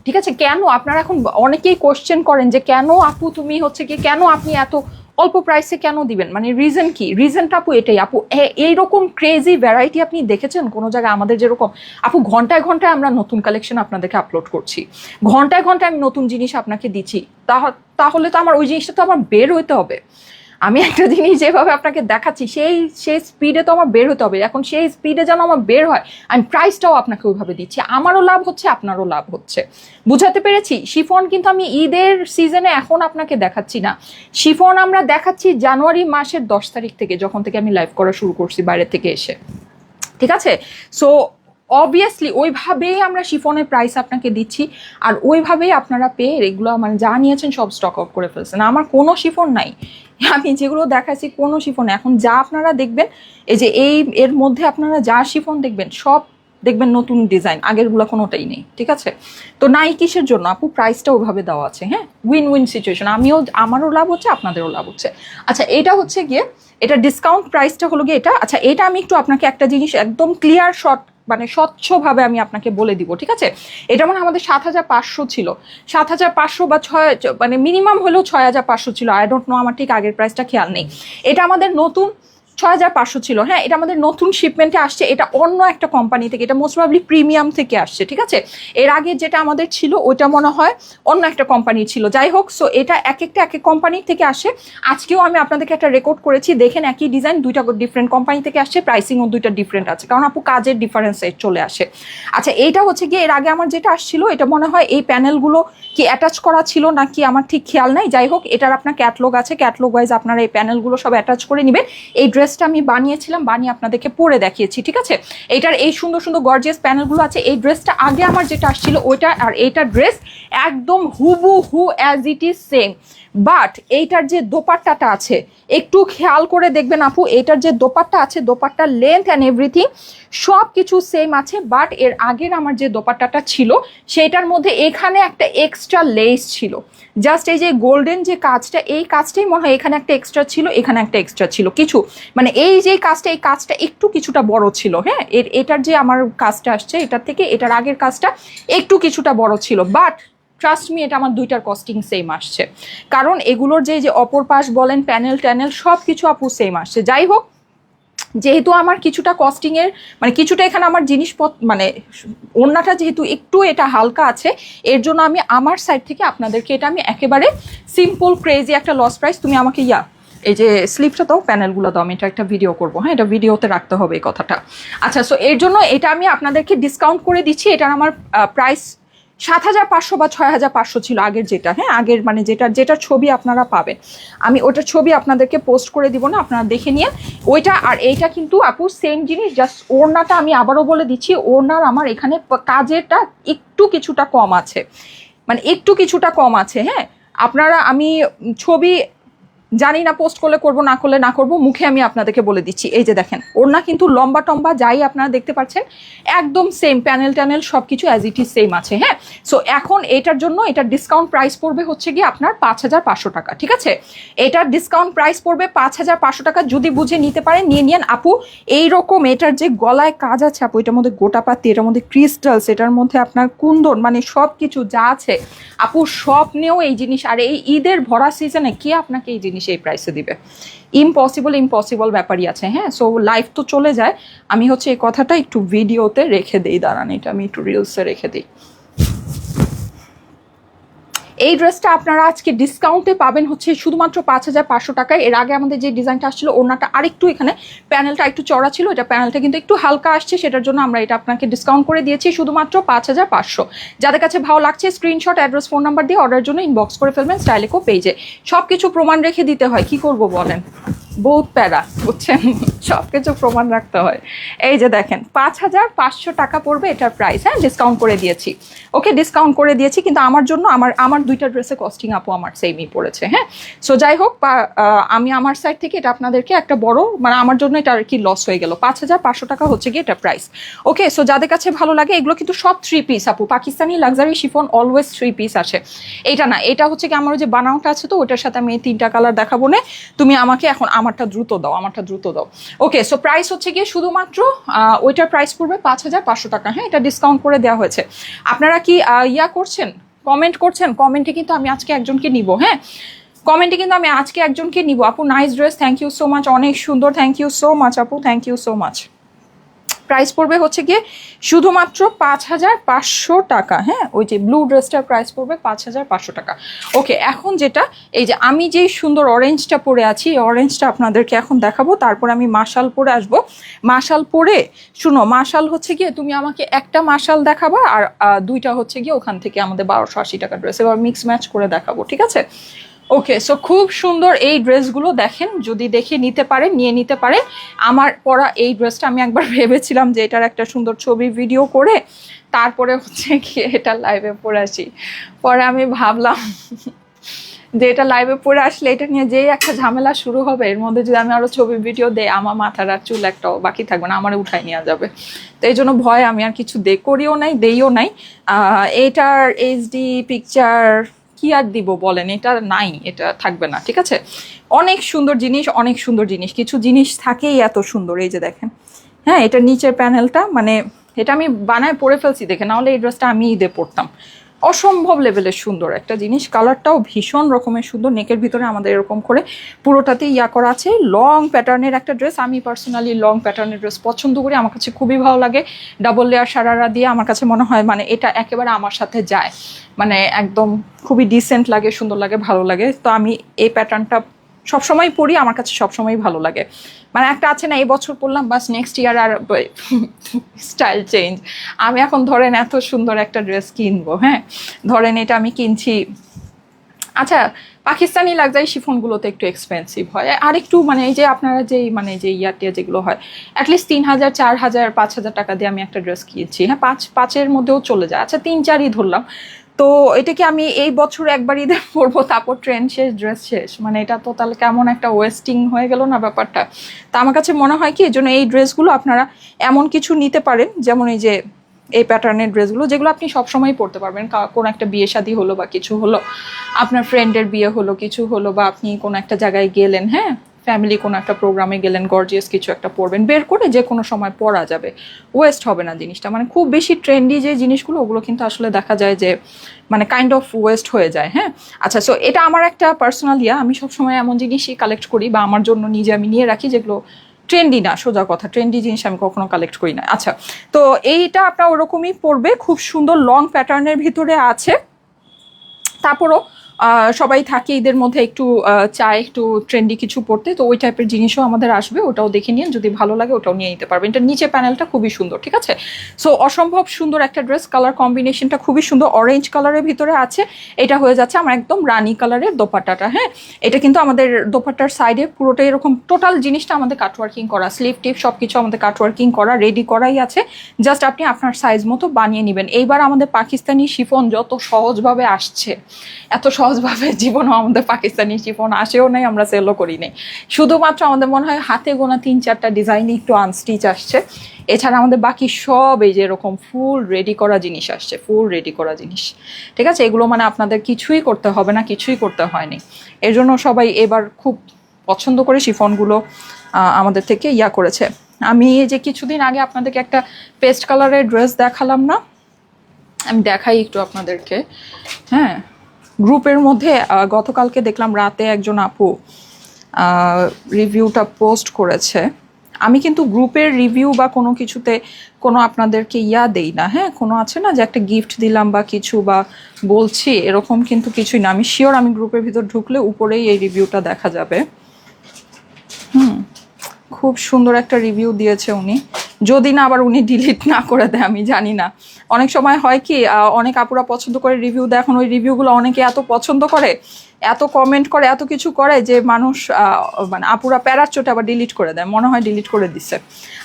ঠিক আছে। কেন আপনারা এখন অনেকেই কোশ্চেন করেন যে কেন আপু তুমি হচ্ছে কি, কেন আপনি এত অল্প প্রাইসে কেন দিবেন, মানে রিজন কি, রিজনটা আপু এটাই আপু, এইরকম ক্রেজি ভ্যারাইটি আপনি দেখেছেন কোনো জায়গায় আমাদের যেরকম আপু, ঘন্টায় ঘন্টায় আমরা নতুন কালেকশন আপনাদেরকে আপলোড করছি, ঘন্টায় ঘন্টায় আমি নতুন জিনিস আপনাকে দিচ্ছি, তাহলে তো আমার ওই জিনিসটা তো আমার বের হইতে হবে, আমি একটা জিনিস যেভাবে আপনাকে দেখাচ্ছি সেই স্পিডে তো আমার বের হতে হবে, এখন সেই স্পিডে যেন আমার বের হয়, আমি প্রাইসটাও আপনাকে ওইভাবে দিচ্ছি, আমারও লাভ হচ্ছে আপনারও লাভ হচ্ছে, বুঝাতে পেরেছি। শিফন কিন্তু আমি ঈদের সিজনে এখন আপনাকে দেখাচ্ছি না, শিফন আমরা দেখাচ্ছি জানুয়ারি মাসের 10 তারিখ থেকে, যখন থেকে আমি লাইভ করা শুরু করছি বাইরে থেকে এসে, ঠিক আছে। সো অবভিয়াসলি ওইভাবেই আমরা শিফনের প্রাইস আপনাকে দিচ্ছি, আর ওইভাবেই আপনারা পেয়ে এগুলো মানে যা নিয়েছেন সব স্টক আউট করে ফেলছেন, আমার কোনো শিফন নাই, আমি যেগুলো দেখাচ্ছি কোনো শিফন, এখন যা আপনারা দেখবেন এই যে এর মধ্যে আপনারা যা শিফন দেখবেন সব দেখবেন নতুন ডিজাইন, আগেরগুলো কোনোটাই নেই, ঠিক আছে। তো নাই কিসের জন্য আপু, প্রাইসটা ওইভাবে দেওয়া আছে, হ্যাঁ, উইন উইন সিচুয়েশন, আমারও লাভ হচ্ছে আপনাদেরও লাভ হচ্ছে। আচ্ছা এটা হচ্ছে গিয়ে, এটা ডিসকাউন্ট প্রাইসটা হলো গিয়ে এটা, আচ্ছা এটা আমি একটু আপনাকে একটা জিনিস একদম ক্লিয়ার শর্ট মানে স্বচ্ছভাবে আমি আপনাকে বলে দিব, ঠিক আছে। এটা মানে আমাদের 7,500 ছিল, 7,500 বা 6, মানে মিনিমাম হলেও 6,500 ছিল, আই ডোন্ট নো, আমার ঠিক আগের প্রাইসটা খেয়াল নেই। এটা আমাদের নতুন 6,500 ছিল, হ্যাঁ, এটা আমাদের নতুন শিপমেন্টে আসছে, এটা অন্য একটা কোম্পানি থেকে, এটা মোস্ট প্রবাবলি প্রিমিয়াম থেকে আসছে, ঠিক আছে। এর আগে যেটা আমাদের ছিল ওইটা মনে হয় অন্য একটা কোম্পানি ছিল, যাই হোক। সো এটা এক এক কোম্পানি থেকে আসে, আজকেও আমি আপনাদেরকে একটা রেকর্ড করেছি, দেখেন একই ডিজাইন দুইটা ডিফারেন্ট কোম্পানি থেকে আসছে, প্রাইসিংও দুইটা ডিফারেন্ট আছে, কারণ আপু কাজের ডিফারেন্স চলে আসে। আচ্ছা এইটা হচ্ছে গিয়ে এর আগে আমার যেটা আসছিল, এটা মনে হয় এই প্যানেলগুলো কি অ্যাটাচ করা ছিল নাকি আমার ঠিক খেয়াল নাই, যাই হোক এটার আপনার ক্যাটলগ আছে, ক্যাটলগ ওয়াইজ আপনারা এই প্যানেলগুলো সব অ্যাটাচ করে নেবেন। এই ড্রেসটা আমি বানিয়েছিলাম, বানিয়ে আপনাদেরকে পরে দেখিয়েছি, ঠিক আছে। এইটার এই সুন্দর সুন্দর গর্জিয়াস প্যানেলগুলো আছে, এই ড্রেসটা আগে আমার যেটা আসছিল ওইটা আর এইটার ড্রেস একদম হুবহু as it is same, but এইটার যে দোপাট্টাটা আছে একটু খেয়াল করে দেখবেন আপু, এইটার যে দোপাট্টা আছে, দোপাট্টার লেন্থ অ্যান্ড এভরিথিং সব কিছু সেম আছে, বাট এর আগের আমার যে দোপাট্টাটা ছিল সেটার মধ্যে এখানে একটা এক্সট্রা লেস ছিল, জাস্ট এই যে গোল্ডেন যে কাজটা, এই কাজটাই মনে হয় এখানে একটা এক্সট্রা ছিল, এখানে একটা এক্সট্রা ছিল কিছু, মানে এই যে কাজটা, এই কাজটা একটু কিছুটা বড় ছিল, হ্যাঁ, এটার যে আমার কাজটা আসছে এটার থেকে এটার আগের কাজটা একটু কিছুটা বড় ছিল, বাট ট্রাস্ট মি এটা আমার দুইটার কস্টিং সেম আসছে, কারণ এগুলোর যে অপর পাশ বলেন প্যানেল ট্যানেল সব কিছু আপু সেম আসছে। যাই হোক, যেহেতু আমার কিছুটা কস্টিংয়ের মানে কিছুটা এখানে আমার জিনিসপত্র মানে ওড়নাটা যেহেতু একটু এটা হালকা আছে, এর জন্য আমি আমার সাইড থেকে আপনাদেরকে এটা আমি একেবারে সিম্পল ক্রেজি একটা লস প্রাইস, তুমি আমাকে এই যে স্লিপটা দাও, প্যানেলগুলো দাও, আমি এটা একটা ভিডিও করবো, হ্যাঁ, এটা ভিডিওতে রাখতে হবে এই কথাটা। আচ্ছা, সো এর জন্য এটা আমি আপনাদেরকে ডিসকাউন্ট করে দিচ্ছি, এটার আমার প্রাইস 7,500 বা 6,500 ছিল আগের যেটা, হ্যাঁ, আগের মানে যেটার ছবি আপনারা পাবেন, আমি ওটার ছবি আপনাদেরকে পোস্ট করে দিব না, আপনারা দেখে নিয়ে ওইটা। আর এইটা কিন্তু আপু সেম জিনিস, জাস্ট ওড়নাটা আমি আবারও বলে দিচ্ছি, ওড়নার আমার এখানে কাজেরটা একটু কিছুটা কম আছে, মানে একটু কিছুটা কম আছে, হ্যাঁ। আপনারা আমি ছবি জানি না পোস্ট করলে করবো, না করলে না করবো, মুখে আমি আপনাদেরকে বলে দিচ্ছি। এই যে দেখেন ওড়না কিন্তু লম্বা টম্বা যাই আপনারা দেখতে পাচ্ছেন একদম সেম, প্যানেল ট্যানেল সব কিছু অ্যাজ ইট ইজ সেম আছে, হ্যাঁ। সো এখন এটার জন্য এটার ডিসকাউন্ট প্রাইস পড়বে হচ্ছে গিয়ে আপনার 5,500 টাকা, ঠিক আছে। এটার ডিসকাউন্ট প্রাইস পড়বে 5,500 টাকা, যদি বুঝে নিতে পারেন নিয়ে নিন আপু। এইরকম এটার যে গলায় কাজ আছে আপু, এটার মধ্যে গোটাপাতি, এটার মধ্যে ক্রিস্টালস, এটার মধ্যে আপনার কুন্দন, মানে সব কিছু যা আছে আপু সব নিয়েও এই জিনিস, আর এই ঈদের ভরা সিজনে কি আপনাকে এই জিনিস এই প্রাইসে দিবে, ইম্পসিবল ব্যাপারই আছে, হ্যাঁ। সো লাইফ তো চলে যায়, আমি হচ্ছে এই কথাটা একটু ভিডিওতে রেখে দিই, দাঁড়ান এটা আমি একটু রিলসে রেখে দিই। এই ড্রেসটা আপনারা আজকে ডিসকাউন্টে পাবেন হচ্ছে শুধুমাত্র 5,500 টাকায়। এর আগে আমাদের যে ডিজাইনটা আসছিল ওড়নাটা আরেকটু এখানে প্যানেলটা একটু চড়া ছিল, এটা প্যানেলটা কিন্তু একটু হালকা আসছে, সেটার জন্য আমরা এটা আপনাকে ডিসকাউন্ট করে দিয়েছি শুধুমাত্র 5,500। যাদের কাছে ভালো লাগছে স্ক্রিনশট, অ্যাড্রেস, ফোন নাম্বার দিয়ে অর্ডারের জন্য ইনবক্স করে ফেলবেন স্টাইলিকো পেজে। সব কিছু প্রমাণ রেখে দিতে হয়, কি করব বলেন। বহুত প্যারা, বুঝছেন, সব কিছু প্রমাণ রাখতে হয়। এই যে দেখেন 5500 টাকা পড়বে এটার প্রাইস, হ্যাঁ ডিসকাউন্ট করে দিয়েছি, ওকে ডিসকাউন্ট করে দিয়েছি, কিন্তু আমার জন্য আমার দুইটা ড্রেসে কস্টিং আপু আমার সেমই পড়েছে, হ্যাঁ। সো যাই হোক, আমি আমার সাইড থেকে এটা আপনাদেরকে একটা বড়, মানে আমার জন্য এটা আর কি লস হয়ে গেল। 5500 টাকা হচ্ছে কি এটা প্রাইস, ওকে। সো যাদের কাছে ভালো লাগে, এগুলো কিন্তু সব 3 পিস আপু, Pakistani luxury chiffon always 3 piece আসে। এটা না, এটা হচ্ছে কি আমার যে বানাওটা আছে, তো ওটার সাথে আমি এই 3টা কালার দেখাবো না, তুমি আমাকে এখন আমারটা দ্রুত দাও, আমারটা দ্রুত দাও, ওকে। সো প্রাইস হচ্ছে গিয়ে শুধুমাত্র ওইটার প্রাইস পড়বে 5500 টাকা, হ্যাঁ, এটা ডিসকাউন্ট করে দেওয়া হয়েছে। আপনারা কি ইয়া করছেন, কমেন্ট করছেন? কমেন্টে কিন্তু আমি আজকে একজনকে নিব, হ্যাঁ, কমেন্টে কিন্তু আমি আজকে একজনকে নিব। আপু nice dress, thank you so much, অনেক সুন্দর, থ্যাংক ইউ সো মাচ আপু, thank you so much. Price পড়বে হচ্ছে গিয়ে শুধুমাত্র 5500 টাকা, হ্যাঁ, ওই যে ব্লু ড্রেসটার প্রাইস পড়বে 5500 টাকা, ওকে। এখন যেটা, এই যে আমি যে সুন্দর অরেঞ্জটা পরে আছি, এই অরেঞ্জটা আপনাদেরকে এখন দেখাবো, তারপর আমি মাশাল পরে আসবো। মাশাল পরে, শুনো, মাশাল হচ্ছে গিয়ে তুমি আমাকে একটা মাশাল দেখাবা, আর দুইটা হচ্ছে গিয়ে ওখান থেকে আমাদের 1280 টাকা ড্রেস, এবার মিক্স ম্যাচ করে দেখাবো, ঠিক আছে? ওকে। সো খুব সুন্দর এই ড্রেসগুলো, দেখেন, যদি দেখে নিতে পারেন নিয়ে নিতে পারেন। আমার পরা এই ড্রেসটা আমি একবার ভেবেছিলাম যে এটার একটা সুন্দর ছবি ভিডিও করে তারপরে হচ্ছে কি এটা লাইভে পরে আসি, পরে আমি ভাবলাম যে এটা লাইভে পরে আসলে এটা নিয়ে যেই একটা ঝামেলা শুরু হবে, এর মধ্যে যদি আমি আরো ছবি ভিডিও দেই, আমার মাথার আর চুল একটাও বাকি থাকবে না, আমার উঠাই নেওয়া যাবে। তো এই জন্য ভয় আমি আর কিছু করিও নাই, দেইও নাই। এটার এইচডি পিকচার কি আর দিব বলেন, এটা নাই, এটা থাকবে না, ঠিক আছে? অনেক সুন্দর জিনিস, অনেক সুন্দর জিনিস, কিছু জিনিস থাকেই এত সুন্দর, এই যে দেখেন, হ্যাঁ, এটা নিচের প্যানেলটা, মানে এটা আমি বানায় পরে ফেলছি দেখে, নাহলে এই ড্রেসটা আমি ঈদে পরতাম। অসম্ভব লেভেলের সুন্দর একটা জিনিস, কালারটাও ভীষণ রকমের সুন্দর, নেকের ভিতরে আমাদের এরকম করে পুরোটাতে ইয়া করা আছে, লং প্যাটার্নের একটা ড্রেস। আমি পার্সোনালি লং প্যাটার্নের ড্রেস পছন্দ করি, আমার কাছে খুবই ভালো লাগে, ডাবল লেয়ার সারারা দিয়ে, আমার কাছে মনে হয় মানে এটা একেবারে আমার সাথে যায়, মানে একদম খুবই ডিসেন্ট লাগে, সুন্দর লাগে, ভালো লাগে। তো আমি এই প্যাটার্নটা সবসময় পরি, আমার কাছে সবসময় ভালো লাগে। মানে একটা আছে না, এই বছর পরলাম বাস, নেক্সট ইয়ার আর স্টাইল চেঞ্জ। আমি এখন ধরেন এত সুন্দর একটা ড্রেস কিনবো, হ্যাঁ, ধরেন এটা আমি কিনছি, আচ্ছা পাকিস্তানি লাক্সারি শিফনগুলোতে একটু এক্সপেন্সিভ হয়, আর একটু মানে এই যে আপনারা যেই মানে যে ইয়ারটিয়া যেগুলো হয়, অ্যাটলিস্ট 3000, 4000, 5000 টাকা দিয়ে আমি একটা ড্রেস কিনছি, হ্যাঁ, 5-5-এর মধ্যেও চলে যায়, আচ্ছা 3-4ই ধরলাম। তো এটা কি আমি এই বছর একবার ঈদে পরবো, তারপর ট্রেন্ড শেষ, ড্রেস শেষ, মানে এটা তো তাহলে কেমন একটা ওয়েস্টিং হয়ে গেল না ব্যাপারটা। তা আমার কাছে মনে হয় কি, এই জন্য এই ড্রেসগুলো আপনারা এমন কিছু নিতে পারেন, যেমন এই যে এই প্যাটার্নের ড্রেসগুলো, যেগুলো আপনি সবসময় পরতে পারবেন, কোনো একটা বিয়ে শাদী হলো বা কিছু হলো, আপনার ফ্রেন্ডের বিয়ে হলো, কিছু হলো, বা আপনি কোনো একটা জায়গায় গেলেন, হ্যাঁ, ফ্যামিলি কোনো একটা প্রোগ্রামে গেলেন, গর্জিয়াস কিছু একটা পরবেন, বের করে যে কোনো সময় পরা যাবে, ওয়েস্ট হবে না জিনিসটা। মানে খুব বেশি ট্রেন্ডি যে জিনিসগুলো, ওগুলো কিন্তু আসলে দেখা যায় যে মানে কাইন্ড অফ ওয়েস্ট হয়ে যায়, হ্যাঁ। আচ্ছা, সো এটা আমার একটা পার্সোনাল ইয়া, আমি সবসময় এমন জিনিসই কালেক্ট করি, বা আমার জন্য নিজে আমি নিয়ে রাখি যেগুলো ট্রেন্ডি না, সোজা কথা, ট্রেন্ডি জিনিস আমি কখনো কালেক্ট করি না। আচ্ছা, তো এইটা আপনার ওরকমই পড়বে, খুব সুন্দর লং প্যাটার্নের ভিতরে আছে। তারপরও সবাই থাকে ঈদের মধ্যে একটু চায় একটু ট্রেন্ডি কিছু পড়তে, তো ওই টাইপের জিনিসও আমাদের আসবে, ওটাও দেখে নিন, যদি ভালো লাগে ওটাও নিয়ে নিতে পারবেন। এটার নিচে প্যানেলটা খুবই সুন্দর, ঠিক আছে? সো অসম্ভব সুন্দর একটা ড্রেস, কালার কম্বিনেশনটা খুবই সুন্দর, অরেঞ্জ কালারের ভিতরে আছে। এটা হয়ে যাচ্ছে আমার একদম রানি কালারের দোপাট্টাটা, হ্যাঁ, এটা কিন্তু আমাদের দোপাট্টার সাইডে পুরোটাই এরকম টোটাল জিনিসটা আমাদের কাটওয়ার্কিং করা, স্লিভ টিপ সব কিছু আমাদের কাটওয়ার্কিং করা, রেডি করাই আছে, জাস্ট আপনি আপনার সাইজ মতো বানিয়ে নেবেন। এইবার আমাদের পাকিস্তানি শিফন যত সহজভাবে আসছে, এত সহজভাবে জীবনও আমাদের পাকিস্তানি শিফন আসেও নাই, আমরা সেলও করি নাই, শুধুমাত্র আমাদের মনে হয় হাতে গোনা 3-4টা ডিজাইন একটু আনস্টিচ আসছে, এছাড়া আমাদের বাকি সব এই যে এরকম ফুল রেডি করা জিনিস আসছে, ফুল রেডি করা জিনিস, ঠিক আছে? এগুলো মানে আপনাদের কিছুই করতে হবে না, কিছুই করতে হয়নি। এর জন্য সবাই এবার খুব পছন্দ করে শিফনগুলো আমাদের থেকে ইয়া করেছে। আমি এই যে কিছুদিন আগে আপনাদেরকে একটা পেস্ট কালারের ড্রেস দেখালাম না, আমি দেখাই একটু আপনাদেরকে, হ্যাঁ, গ্রুপের মধ্যে গতকালকে দেখলাম রাতে একজন আপু রিভিউটা পোস্ট করেছে। আমি কিন্তু গ্রুপের রিভিউ বা কোনো কিছুতে কোনো আপনাদেরকে ইয়া দেই না, হ্যাঁ, কোনো আছে না যে একটা গিফট দিলাম বা কিছু বা বলছি, এরকম কিন্তু কিছুই না। আমি শিওর আমি গ্রুপের ভিতর ঢুকলে উপরেই এই রিভিউটা দেখা যাবে। খুব সুন্দর একটা রিভিউ দিয়েছে উনি, যদি না আবার উনি ডিলিট না করে দেয়, আমি জানি না। অনেক সময় হয় কি, অনেক আপুরা পছন্দ করে রিভিউ দেয়, এখন ওই রিভিউগুলো অনেকে এত পছন্দ করে এত কমেন্ট করে, এত কিছু করে যে মানুষ মানে আপুরা প্যারার চোটে আবার ডিলিট করে দেয়, মনে হয় ডিলিট করে দিচ্ছে।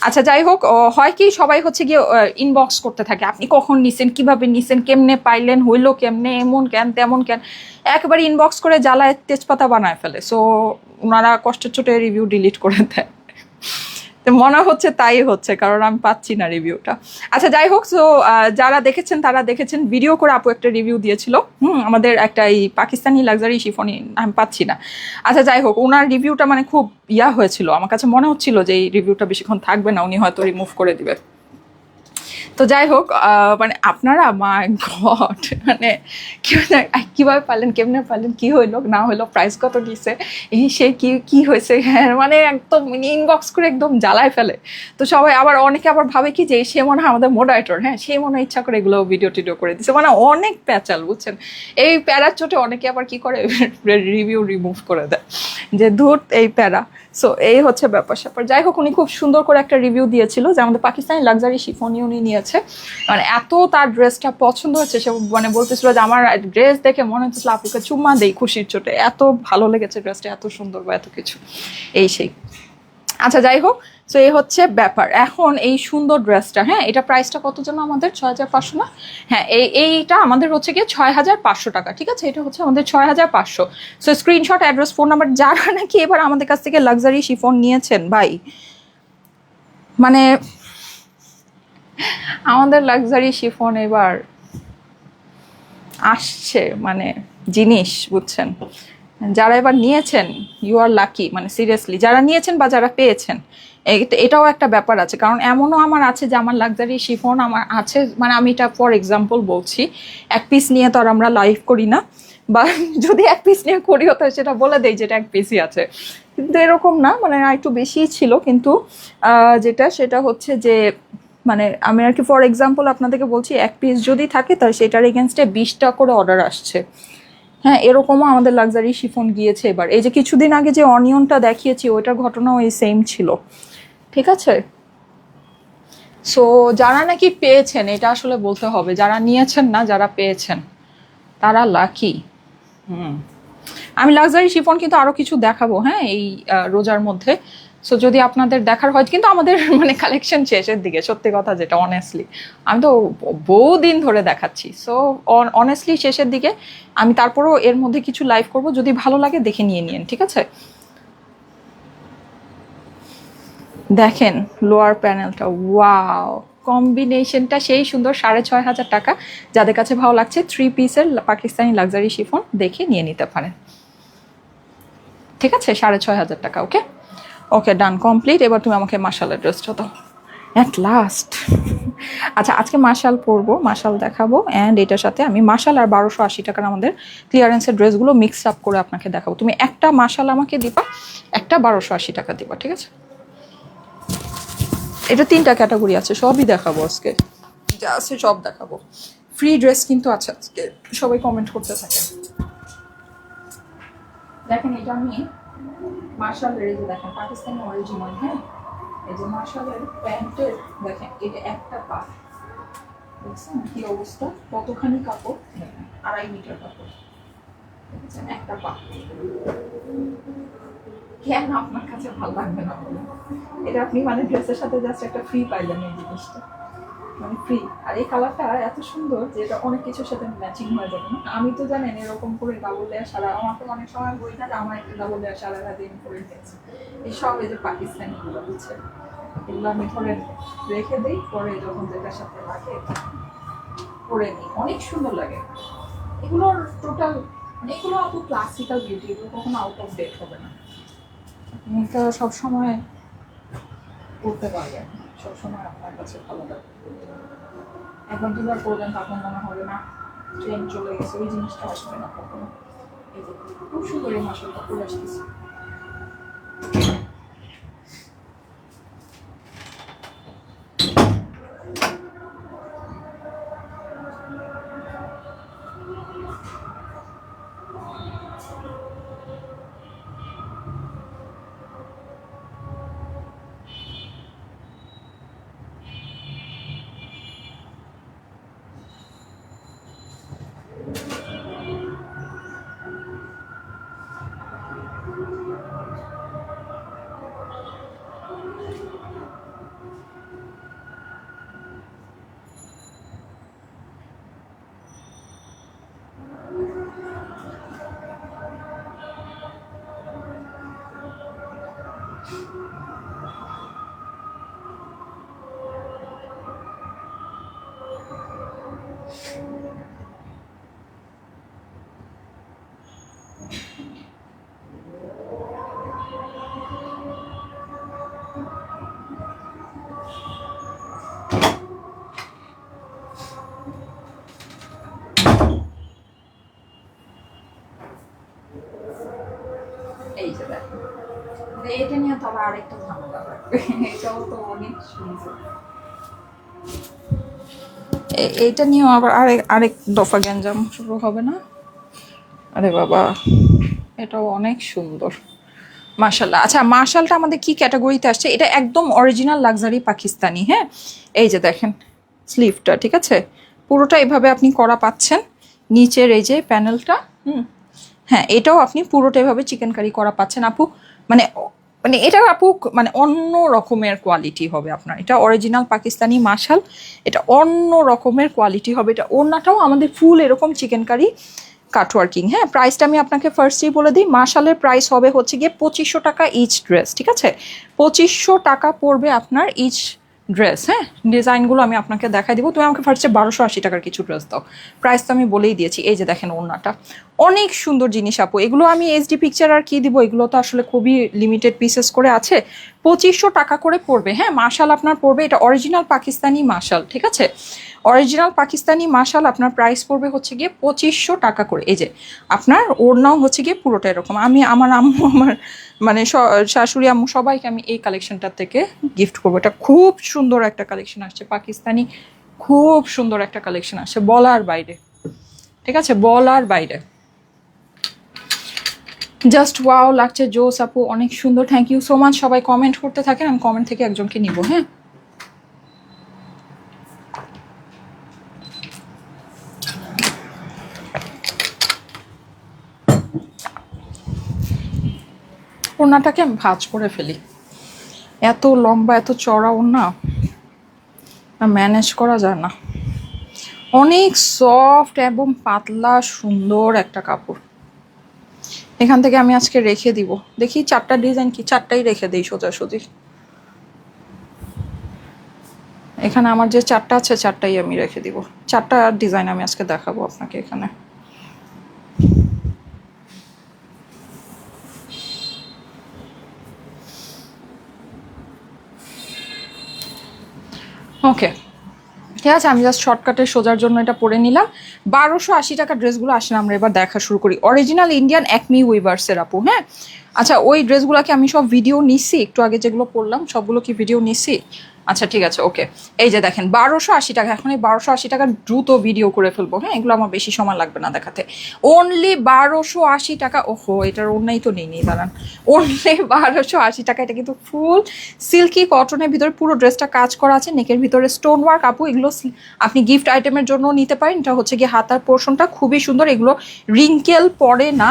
আচ্ছা যাই হোক, হয় কি সবাই হচ্ছে গিয়ে ইনবক্স করতে থাকে, আপনি কখন নিছেন, কিভাবে নিছেন, কেমনে পাইলেন, হইলো কেমনে, এমন কেন তেমন কেন, একবারে ইনবক্স করে জ্বালায় তেজপাতা বানায় ফেলে। সো ওনারা কষ্টের চোটে রিভিউ ডিলিট করে দেয়। তো মনে হচ্ছে তাই হচ্ছে, কারণ আমি পাচ্ছি না রিভিউটা। আচ্ছা যাই হোক, সো যারা দেখেছেন তারা দেখেছেন, ভিডিও করে আপু একটা রিভিউ দিয়েছিল আমাদের একটা এই পাকিস্তানি লাক্সারি শিফনি, আমি পাচ্ছি না। আচ্ছা যাই হোক, ওনার রিভিউটা মানে খুব হয়েছিল, আমার কাছে মনে হচ্ছিল যে এই রিভিউটা বেশিক্ষণ থাকবে না, উনি হয়তো রিমুভ করে দিবে। তো যাই হোক, মানে আপনারা মাই গড, মানে কীভাবে পারলেন, কেমনে পারলেন, কি হইলো না হইলো, প্রাইস কত দিছে, এই সে কি হয়েছে, হ্যাঁ মানে একদম ইনবক্স করে একদম জ্বালায় ফেলে। তো সবাই আবার অনেকে আবার ভাবে কি যে সে মনে হয় আমাদের মোডারেটর, হ্যাঁ সে মনে হয় ইচ্ছা করে এগুলো ভিডিও টিডিও করে দিচ্ছে, মানে অনেক প্যাচাল বুঝছেন। এই প্যারার চোটে অনেকে আবার কি করে রিভিউ রিমুভ করে দেয়, যে ধুর এই প্যারা। সো এই হচ্ছে ব্যাপার স্যাপার। যাই হোক, উনি খুব সুন্দর করে একটা রিভিউ দিয়েছিল যে আমাদের পাকিস্তানি লাক্সারি শিফনি উনি নিয়েছে, মানে এত তার ড্রেসটা পছন্দ হচ্ছে, সে মানে বলতেছিল যে আমার ড্রেস দেখে মনে হচ্ছিল আপুকে চুম্মা দেই খুশির চোটে, এত ভালো লেগেছে ড্রেসটা, এত সুন্দর বা এত কিছু এই সেই। আচ্ছা যাই হোক, সো এই হচ্ছে ব্যাপার। এখন এই সুন্দর ড্রেসটা, হ্যাঁ এটা প্রাইসটা কত যেন আমাদের 6500 না, হ্যাঁ এইটা আমাদের হচ্ছে গিয়ে 6500 টাকা, ঠিক আছে, এটা হচ্ছে আমাদের 6500। So screenshot, address, phone number, যারা নাকি এবার আমাদের কাছ থেকে লাক্সারি শিফন নিয়েছেন ভাই, মানে আমাদের লাক্সারি শিফন এবার আসছে মানে জিনিস, বুঝছেন। যারা এবার নিয়েছেন ইউ আর লাকি, মানে সিরিয়াসলি যারা নিয়েছেন বা যারা পেয়েছেন, এটাও একটা ব্যাপার আছে। কারণ এমনও আমার আছে যে আমার লাক্সারি শিফন আমার আছে, মানে আমি এটা ফর এক্সাম্পল বলছি, এক পিস নিয়ে তো আর আমরা লাইভ করি না, বা যদি এক পিস নিয়ে করিও তো সেটা বলে দেই যেটা এক পিসই আছে, কিন্তু এরকম না, মানে একটু বেশিই ছিল। কিন্তু যেটা সেটা হচ্ছে যে মানে আমি আর কি ফর এক্সাম্পল আপনাদেরকে বলছি, এক পিস যদি থাকে তাহলে সেটার এগেনস্টে 20টা করে অর্ডার আসছে। হ্যাঁ এরকমও আমাদের লাক্সারি শিফন গিয়েছে এবার। এই যে কিছুদিন আগে যে অনিয়নটা দেখিয়েছি ওইটার ঘটনাও এই সেম ছিল, ঠিক আছে। সো যারা নাকি পেয়েছেন, এটা আসলে বলতে হবে, যারা নিয়েছেন না, যারা পেয়েছেন তারা লাকি। আমি লাক্সারি শিফন কিন্তু আরও কিছু দেখাবো, হ্যাঁ এই রোজার মধ্যে। সো যদি আপনাদের দেখার হয়, কিন্তু আমাদের মানে কালেকশন শেষের দিকে, সত্যি কথা যেটা অনেস্টলি আমি তো বহুদিন ধরে দেখাচ্ছি। সো অনেস্টলি শেষের দিকে আমি তারপরেও এর মধ্যে কিছু লাইভ করব, যদি ভালো লাগে দেখে নিয়ে নিন, ঠিক আছে। দেখেন লোয়ার প্যানেলটা, ওয়াও কম্বিনেশনটা সেই সুন্দর, 6500 টাকা। যাদের কাছে ভালো লাগছে 3 পিসের পাকিস্তানি লাক্সারি শিফন দেখে নিয়ে নিতে পারেন, ঠিক আছে, 6500 টাকা। ওকে ওকে ডান, কমপ্লিট। এবার তুমি আমাকে মাশালের ড্রেসটা দাও অ্যাট লাস্ট। আচ্ছা আজকে মাশাল পরবো, মাশাল দেখাবো, অ্যান্ড এটার সাথে আমি মাশাল আর 1280 টাকার আমাদের ক্লিয়ারেন্সের ড্রেসগুলো মিক্স আপ করে আপনাকে দেখাবো। তুমি একটা মাশাল আমাকে দিবা, একটা 1280 টাকা দিবা, ঠিক আছে। এটা 3টা ক্যাটাগরি আছে, সবই দেখাবো আজকে, যা আছে সব দেখাবো। ফ্রি ড্রেস কিন্তু আছে আজকে, সবাই কমেন্ট করতে থাকে। দেখেন এটা আমি মার্শালের, এই যে দেখেন পাকিস্তানি অরিজিনাল, হ্যাঁ এই যে মার্শালের প্যান্টের দেখেন, এটা একটা পা, দেখছেন কি অবস্থা, কতখানি কাপড়, 2.5 মিটার কাপড়, দেখছেন একটা পা। কেন আপনার কাছে ভালো লাগবে না বলুন? এটা আপনি মানে ড্রেসের সাথে জাস্ট একটা ফ্রি পাইলেন এই জিনিসটা, মানে ফ্রি। আর এই কালারটা এত সুন্দর যে এটা অনেক কিছুর সাথে ম্যাচিং হয়ে যাবে না। আমি তো জানেন এরকম করে ডাবল লেয়ার সারা, আমাকে অনেক সময় বই না যে আমার একটা ডাবল লেয়ার সারা দিন করে নিয়েছে, এই সব এই যে পাকিস্তানি গুলো হচ্ছে, এগুলো আমি ধরে রেখে দিই, পরে যখন যেটার সাথে লাগে পরে নিই, অনেক সুন্দর লাগে এগুলোর টোটাল, মানে এগুলো এত ক্লাসিক্যাল বিউটি, এগুলো কখনো আউট অফ ডেট হবে না, এটা সবসময় করতে পারবেন, সবসময় আপনার কাছে ভালো লাগবে। একবার দুবার করবেন তখন মনে হবে না ট্রেন চলে গেছে, ওই জিনিসটা আসবে না কখনো। এই যে খুব সুন্দর এই মাসালটা পরে আসতেছে। এই যে দেখো, এটা নিয়ে তো আবার আরেকটা ঝামেলা লাগবে। এটাও তো অনেক সুন্দর, এইটা নিয়েও আবার আরেক দফা গ্যাঞ্জাম শুরু হবে না? আরে বাবা, এটাও অনেক সুন্দর মাশাল্লাহ। আচ্ছা, মাশালটা আমাদের কি ক্যাটাগরিতে আসছে? এটা একদম অরিজিনাল লাক্সারি পাকিস্তানি। হ্যাঁ, এই যে দেখেন স্লিভটা, ঠিক আছে, পুরোটা এভাবে আপনি করা পাচ্ছেন। নিচের এই যে প্যানেলটা, হ্যাঁ, এটাও আপনি পুরোটা এভাবে চিকেন কারি করা পাচ্ছেন আপু। মানে মানে এটা আপু মানে অন্য রকমের কোয়ালিটি হবে আপনার। এটা অরিজিনাল পাকিস্তানি মাশাল, এটা অন্য রকমের কোয়ালিটি হবে। এটা ওড়নাটাও আমাদের ফুল এরকম চিকেন কারি কাটওয়ার্কিং। হ্যাঁ, প্রাইসটা আমি আপনাকে ফার্স্টেই বলে দিই, মাশালের প্রাইস হবে হচ্ছে গিয়ে 2500 টাকা ইচ ড্রেস, ঠিক আছে? 2500 টাকা পড়বে আপনার ইচ ড্রেস। হ্যাঁ, ডিজাইনগুলো আমি আপনাকে দেখাই দিব। তুমি আমাকে ফার্স্টে 1280 টাকার কিছু ড্রেস দাও, প্রাইস তো আমি বলেই দিয়েছি। এই যে দেখেন ওড়নাটা, অনেক সুন্দর জিনিস আপু। এগুলো আমি এইচডি পিকচার আর কি দিব, এগুলো তো আসলে খুবই লিমিটেড পিসেস করে আছে। 2500 টাকা করে পড়বে। হ্যাঁ, মাশাল আপনার পড়বে, এটা অরিজিনাল পাকিস্তানি মাশাল, ঠিক আছে? অরিজিনাল পাকিস্তানি মাশাল আপনার প্রাইস পড়বে হচ্ছে গিয়ে 2500 টাকা করে। এই যে আপনার ওড়নাও হচ্ছে গিয়ে পুরোটা এরকম। আমি আমার আম্মু, আমার মানে শাশুড়ি আম্মু সবাইকে আমি এই কালেকশনটা থেকে গিফট করবো। এটা খুব সুন্দর একটা কালেকশন আসছে পাকিস্তানি, খুব সুন্দর একটা কালেকশন আসছে, বলার বাইরে, ঠিক আছে, বলার বাইরে। জাস্ট ওয়াও লাগছে, জোস আপু, অনেক সুন্দর, থ্যাংক ইউ সো মাচ। সবাই কমেন্ট করতে থাকেন, আমি কমেন্ট থেকে একজনকে নিব। হ্যাঁ, ওড়নাটাকে আমি ভাঁজ করে ফেলি, এত লম্বা এত চড়া ওড়না ম্যানেজ করা যায় না। অনেক সফট এবং পাতলা সুন্দর একটা কাপড়। এখান থেকে আমি আজকে রেখে দিব, দেখি 4টা ডিজাইন কি 4টাই রেখে দিই সোজাসুজি। এখানে আমার যে 4টা আছে 4টাই আমি রেখে দিব। 4টা ডিজাইন আমি আজকে দেখাবো আপনাকে এখানে। ওকে, ঠিক আছে, আমি জাস্ট শর্টকাটে সোজার জন্য এটা পরে নিলাম। 1280 টাকা ড্রেসগুলো আসলে আমরা এবার দেখা শুরু করি। অরিজিনাল ইন্ডিয়ান একমি উইভার্সের আপু। হ্যাঁ, আচ্ছা, ওই ড্রেসগুলোকে আমি সব ভিডিও নিচ্ছি, একটু আগে যেগুলো পরলাম সবগুলো কি ভিডিও নিচ্ছি? আচ্ছা ঠিক আছে, ওকে। এই যে দেখেন 1280 টাকা, এখন এই 1280 টাকা দ্রুত ভিডিও করে ফেলবো। হ্যাঁ, এগুলো আমার বেশি সময় লাগবে না দেখাতে। অনলি 1280 টাকা। ওহো, এটার অন্যাই তো নেই দাঁড়ান। অনলি 1280 টাকা। এটা কিন্তু ফুল সিল্কি কটনের ভিতরে পুরো ড্রেসটা কাজ করা আছে, নেকের ভিতরে স্টোন ওয়ার্ক আপু। এগুলো আপনি গিফট আইটেমের জন্য নিতে পারেন। এটা হচ্ছে গিয়ে হাতার পোর্শনটা খুবই সুন্দর, এগুলো রিঙ্কেল পড়ে না।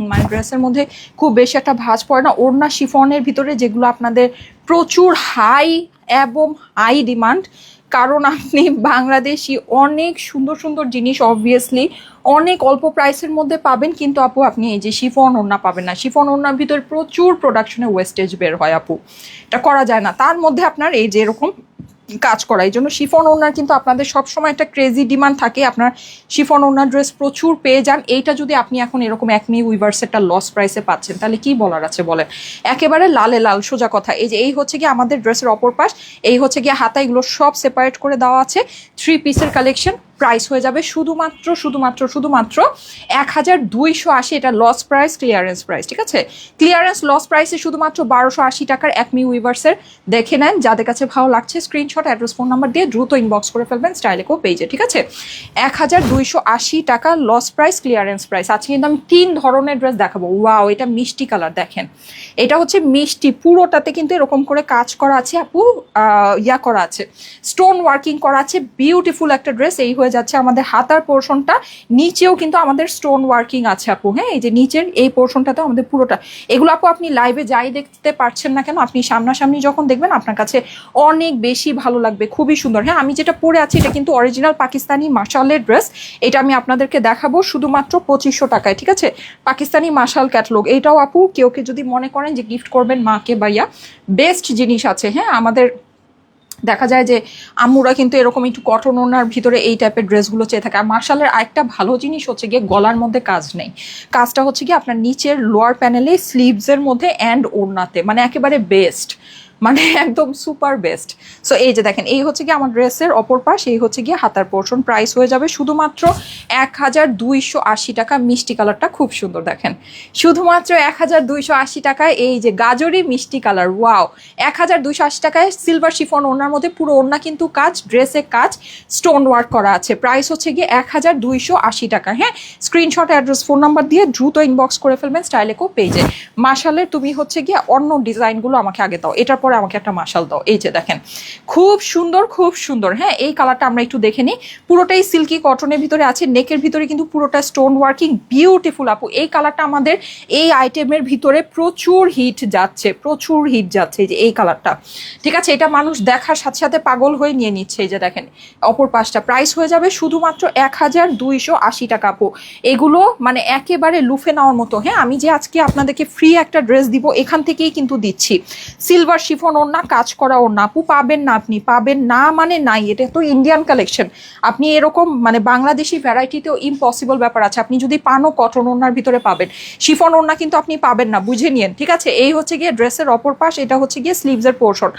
মানে ড্রেসের মধ্যে খুব বেশি একটা ভাঁজ পড়ে না। ওড়না শিফনের ভিতরে যেগুলো আপনাদের প্রচুর হাই এবং হাই ডিমান্ড, কারণ আপনি বাংলাদেশি অনেক সুন্দর সুন্দর জিনিস অবভিয়াসলি অনেক অল্প প্রাইসের মধ্যে পাবেন, কিন্তু আপু আপনি এই যে শিফন ওড়না পাবেন না। শিফন ওড়নার ভিতরে প্রচুর প্রোডাকশনে ওয়েস্টেজ বের হয় আপু, এটা করা যায় না। তার মধ্যে আপনার এই যে এরকম কাজ করা, এই জন্য শিফন ওড়নার কিন্তু আপনাদের সবসময় একটা ক্রেজি ডিমান্ড থাকে। আপনার শিফন ওড়নার ড্রেস প্রচুর পেয়ে যান। এইটা যদি আপনি এখন এরকম একমি উইভার্সেরটা লস প্রাইসে পাচ্ছেন, তাহলে কি বলার আছে বলেন? একেবারে লালে লাল সোজা কথা। এই যে এই হচ্ছে গিয়ে আমাদের ড্রেসের অপর পাশ, এই হচ্ছে গিয়ে হাতা, এগুলো সব সেপারেট করে দেওয়া আছে। 3 পিসের কালেকশন, প্রাইস হয়ে যাবে শুধুমাত্র 1280। এটা লস প্রাইস, ক্লিয়ারেন্স প্রাইস, ঠিক আছে? ক্লিয়ারেন্স লস প্রাইসে শুধুমাত্র 1280 টাকার একমি উইভার্সের। দেখে নেন, যাদের কাছে ভালো লাগছে স্ক্রিনশট, অ্যাড্রেস, ফোন নাম্বার দিয়ে দ্রুত ইনবক্স করে ফেলবেন স্টাইলেকো পেজে, ঠিক আছে? 1280 টাকা লস প্রাইস, ক্লিয়ারেন্স প্রাইস। আজকে কিন্তু আমি 3 ধরনের ড্রেস দেখাবো। ওয়াও, এটা মিষ্টি কালার, দেখেন এটা হচ্ছে মিষ্টি, পুরোটাতে কিন্তু এরকম করে কাজ করা আছে আপু, ইয়া করা আছে, স্টোন ওয়ার্কিং করা আছে, বিউটিফুল একটা ড্রেস। এই হয়ে হয়ে যাচ্ছে আমাদের হাতার পোর্শনটা, নিচেও কিন্তু আমাদের স্টোন ওয়ার্কিং আছে আপু। হ্যাঁ, এই যে নিচের এই পোর্শনটাতে আমাদের পুরোটা, এগুলো আপু আপনি লাইভে যাই দেখতে পারছেন না কেন, আপনি সামনাসামনি যখন দেখবেন আপনার কাছে অনেক বেশি ভালো লাগবে, খুবই সুন্দর। হ্যাঁ, আমি যেটা পরে আছি এটা কিন্তু অরিজিনাল পাকিস্তানি মাশালের ড্রেস, এটা আমি আপনাদেরকে দেখাবো শুধুমাত্র 2500 টাকায়। ঠিক আছে, পাকিস্তানি মাশাল ক্যাটলগ, এইটাও আপু কেউ যদি মনে করেন যে গিফট করবেন মাকে ভাইয়া, বেস্ট জিনিস আছে। হ্যাঁ, আমাদের দেখা যায় যে আম্মুরা কিন্তু এরকম একটু কটন ওনার ভিতরে এই টাইপের ড্রেসগুলো চেয়ে থাকে। আর মার্শালের আরেকটা ভালো জিনিস হচ্ছে গিয়ে গলার মধ্যে কাজ নেই, কাজটা হচ্ছে কি আপনার নিচের লোয়ার প্যানেলে স্লিভসের মধ্যে অ্যান্ড ওড়নাতে, মানে একেবারে বেস্ট, মানে একদম সুপার বেস্ট। সো এই যে দেখেন, এই হচ্ছে গিয়ে আমার ড্রেসের অপর পাশ, এই হচ্ছে গিয়ে হাতার পোর্শন। প্রাইস হয়ে যাবে শুধুমাত্র 1280 টাকা। মিষ্টি কালারটা খুব সুন্দর, দেখেন শুধুমাত্র 1280 টাকায় এই যে গাজরি মিষ্টি কালার, ওয়াও। 1280 টাকায় সিলভার শিফন ওড়নার মধ্যে পুরো ওড়না কিন্তু কাজ, ড্রেসে কাজ, স্টোন ওয়ার্ক করা আছে। প্রাইস হচ্ছে গিয়ে 1280 টাকা। হ্যাঁ, স্ক্রিনশট, অ্যাড্রেস, ফোন নাম্বার দিয়ে দ্রুত ইনবক্স করে ফেলবেন স্টাইলেকো পেজে। মাশালের তুমি হচ্ছে গিয়ে অন্য ডিজাইনগুলো আমাকে আগে দাও, এটার পরে আমাকে একটা মাশাল দাও। এই যে দেখেন খুব সুন্দর, খুব সুন্দর। হ্যাঁ, এই কালারটা আমরা একটু দেখে নিই, পুরোটাই সিল্কি কটনের ভিতরে আছে, নেকের ভিতরে কিন্তু পুরোটা স্টোন ওয়ার্কিং, বিউটিফুল আপু। এই কালারটা আমাদের এই আইটেমের ভিতরে প্রচুর হিট যাচ্ছে, প্রচুর হিট যাচ্ছে। এই যে এই কালারটা, ঠিক আছে, এটা মানুষ দেখার সাথে সাথে পাগল হয়ে নিয়ে নিচ্ছে। এই যে দেখেন অপর পাশটা, প্রাইস হয়ে যাবে শুধুমাত্র 1280 টাকা আপু। এগুলো মানে একেবারে লুফে নেওয়ার মতো। হ্যাঁ, আমি যে আজকে আপনাদেরকে ফ্রি একটা ড্রেস দিব এখান থেকেই কিন্তু দিচ্ছি। সিলভার শিফন ওড়না, কাজ করা ওড়না আপু, পাবেন না, আপনি পাবেন না মানে নাই, এটা তো ইন্ডিয়ান কালেকশন। আপনি এরকম মানে বাংলাদেশি ভ্যারাইটিতেও ইম্পসিবল ব্যাপার আছে, আপনি যদি পানও কটন ওড়নার ভিতরে পাবেন, শিফন ওড়না কিন্তু আপনি পাবেন না, বুঝে নিন। ঠিক আছে, এই হচ্ছে গিয়ে ড্রেসের অপর পাশ, এটা হচ্ছে গিয়ে স্লিভসের পোর্শন।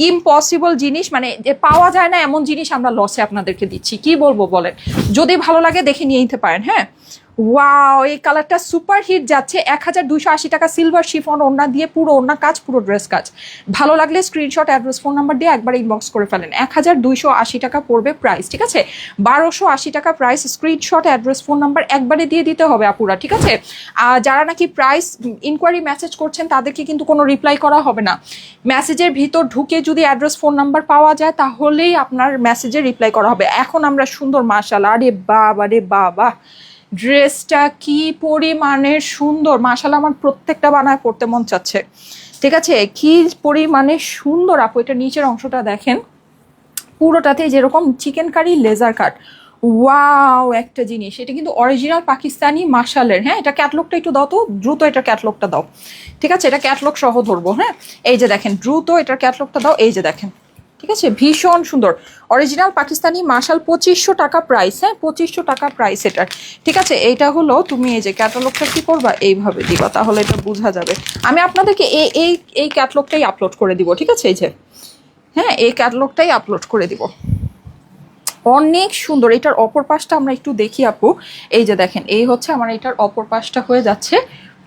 ইম্পসিবল জিনিস, মানে যে পাওয়া যায় না এমন জিনিস আমরা লসে আপনাদেরকে দিচ্ছি, কি বলবো বলেন। যদি ভালো লাগে দেখে নিয়ে নিতে পারেন। হ্যাঁ, ওয়াও, এই কালারটা সুপার হিট যাচ্ছে। 1280 টাকা, সিলভার শিফন ওড়না দিয়ে পুরো ওড়না কাজ, পুরো ড্রেস কাজ। ভালো লাগলে স্ক্রিনশট, অ্যাড্রেস, ফোন নাম্বার দিয়ে একবার ইনবক্স করে ফেলেন। 1280 টাকা পড়বে প্রাইস। ঠিক আছে, 1280 টাকা price. Screenshot, address, phone number একবারে দিয়ে দিতে হবে আপুরা। ঠিক আছে, যারা নাকি প্রাইস ইনকোয়ারি মেসেজ করছেন তাদেরকে কিন্তু কোনো রিপ্লাই করা হবে না। মেসেজের ভিতর ঢুকে যদি অ্যাড্রেস, ফোন নাম্বার পাওয়া যায় তাহলেই আপনার মেসেজে রিপ্লাই করা হবে। এখন আমরা সুন্দর, মাশাআল্লাহ, আরে বাবা রে বাবা, ড্রেসটা কি পরিমাণে সুন্দর, মাশাআল্লাহ, আমার প্রত্যেকটা বানায় পড়তে মন চাচ্ছে। ঠিক আছে, কি পরিমাণে সুন্দর আপু। এটা নিচের অংশটা দেখেন, পুরোটাতে যেরকম chicken curry laser cut, wow একটা জিনিস। এটা কিন্তু অরিজিনাল পাকিস্তানি মাশালের। হ্যাঁ, এটা ক্যাটলগটা একটু দাও তো দ্রুত, এটা ক্যাটলগটা দাও। ঠিক আছে, এটা ক্যাটলগ সহ ধরবো। হ্যাঁ, এই যে দেখেন, দ্রুত এটার ক্যাটলগটা দাও। এই যে দেখেন, ঠিক আছে, ভীষণ সুন্দর অরিজিনাল পাকিস্তানি মাশাল, 2500 টাকা প্রাইস। হ্যাঁ, 2500 টাকা প্রাইস এটার। ঠিক আছে, এইটা হলো তুমি এই যে ক্যাটালগটা কি করবা, এইভাবে দিবা, তাহলে এটা বোঝা যাবে। আমি আপনাদেরকে এই ক্যাটালগটাই আপলোড করে দিব। ঠিক আছে, এই যে হ্যাঁ, এই ক্যাটালগটাই আপলোড করে দিব। অনেক সুন্দর। এটার অপর পাশটা আমরা একটু দেখি আপু। এই যে দেখেন, এই হচ্ছে আমার এটার অপর পাশটা হয়ে যাচ্ছে,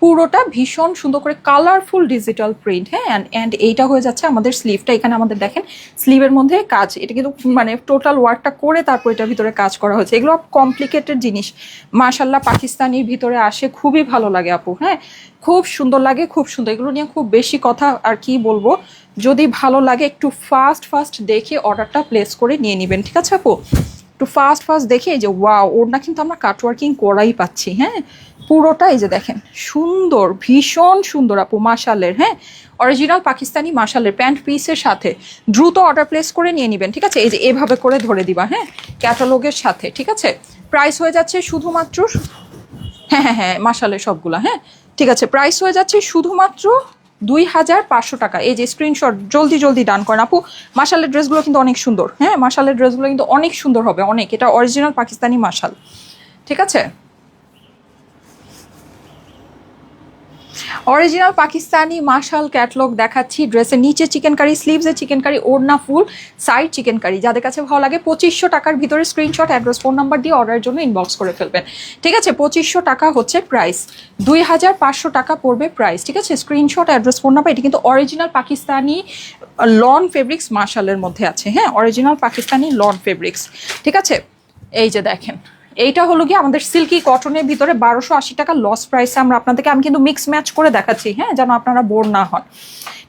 পুরোটা ভীষণ সুন্দর করে কালারফুল ডিজিটাল প্রিন্ট। হ্যাঁ, অ্যান্ড এইটা হয়ে যাচ্ছে আমাদের স্লিভটা। এখানে আমাদের দেখেন স্লিভের মধ্যে কাজ, এটা কিন্তু মানে টোটাল ওয়ার্কটা করে তারপর এটার ভিতরে কাজ করা হয়েছে। এগুলো কমপ্লিকেটেড জিনিস, মাশাআল্লাহ, পাকিস্তানির ভিতরে আসে, খুবই ভালো লাগে আপু। হ্যাঁ, খুব সুন্দর লাগে, খুব সুন্দর। এগুলো নিয়ে খুব বেশি কথা আর কি বলবো, যদি ভালো লাগে একটু ফাস্ট দেখে অর্ডারটা প্লেস করে নিয়ে নেবেন। ঠিক আছে আপু, একটু ফাস্ট দেখে। এই যে ওয়াও, ওড়না কিন্তু আমরা কাটওয়ার্কিং করাই পাচ্ছি। হ্যাঁ, পুরোটা এই যে দেখেন সুন্দর, ভীষণ সুন্দর আপু, মাশালের। হ্যাঁ, অরিজিনাল পাকিস্তানি মাশালের প্যান্ট পিসের সাথে। দ্রুত অর্ডার প্লেস করে নিয়ে নেবেন। ঠিক আছে, এই যে এভাবে করে ধরে দিবা। হ্যাঁ, ক্যাটালগের সাথে। ঠিক আছে, প্রাইস হয়ে যাচ্ছে শুধুমাত্র, হ্যাঁ মাশালের সবগুলা। হ্যাঁ, ঠিক আছে, প্রাইস হয়ে যাচ্ছে শুধুমাত্র 2500 টাকা। এই যে স্ক্রিনশট জলদি ডান করেন আপু। মাশালের ড্রেসগুলো কিন্তু অনেক সুন্দর। হ্যাঁ, মাশালের ড্রেসগুলো কিন্তু অনেক সুন্দর হবে, অনেক। এটা অরিজিনাল পাকিস্তানি মাশাল। ঠিক আছে, অরিজিনাল পাকিস্তানি মাশাল ক্যাটলগ দেখাচ্ছি। ড্রেসের নিচে চিকেন কারি, স্লিভসে চিকেন কারি, ওড়না ফুল, সাইড চিকেন কারি। যাদের কাছে ভালো লাগে 2500 টাকার ভিতরে স্ক্রিনশট, অ্যাড্রেস, ফোন নাম্বার দিয়ে অর্ডারের জন্য ইনবক্স করে ফেলবেন। ঠিক আছে, 2500 টাকা হচ্ছে প্রাইস, 2500 টাকা পড়বে প্রাইস। ঠিক আছে, স্ক্রিনশট, অ্যাড্রেস, ফোন নাম্বার। এটা কিন্তু অরিজিনাল পাকিস্তানি লন ফেব্রিক্স মাশালের মধ্যে আছে। হ্যাঁ, অরিজিনাল পাকিস্তানি লন ফেব্রিক্স। ঠিক আছে, এই যে দেখেন, এইটা হলো গিয়ে আমাদের সিল্কি কটনের ভিতরে 1280 টাকা লস প্রাইসে আমরা আপনাদেরকে, আমি কিন্তু মিক্স ম্যাচ করে দেখাচ্ছি, হ্যাঁ, যেন আপনারা বোর না হন।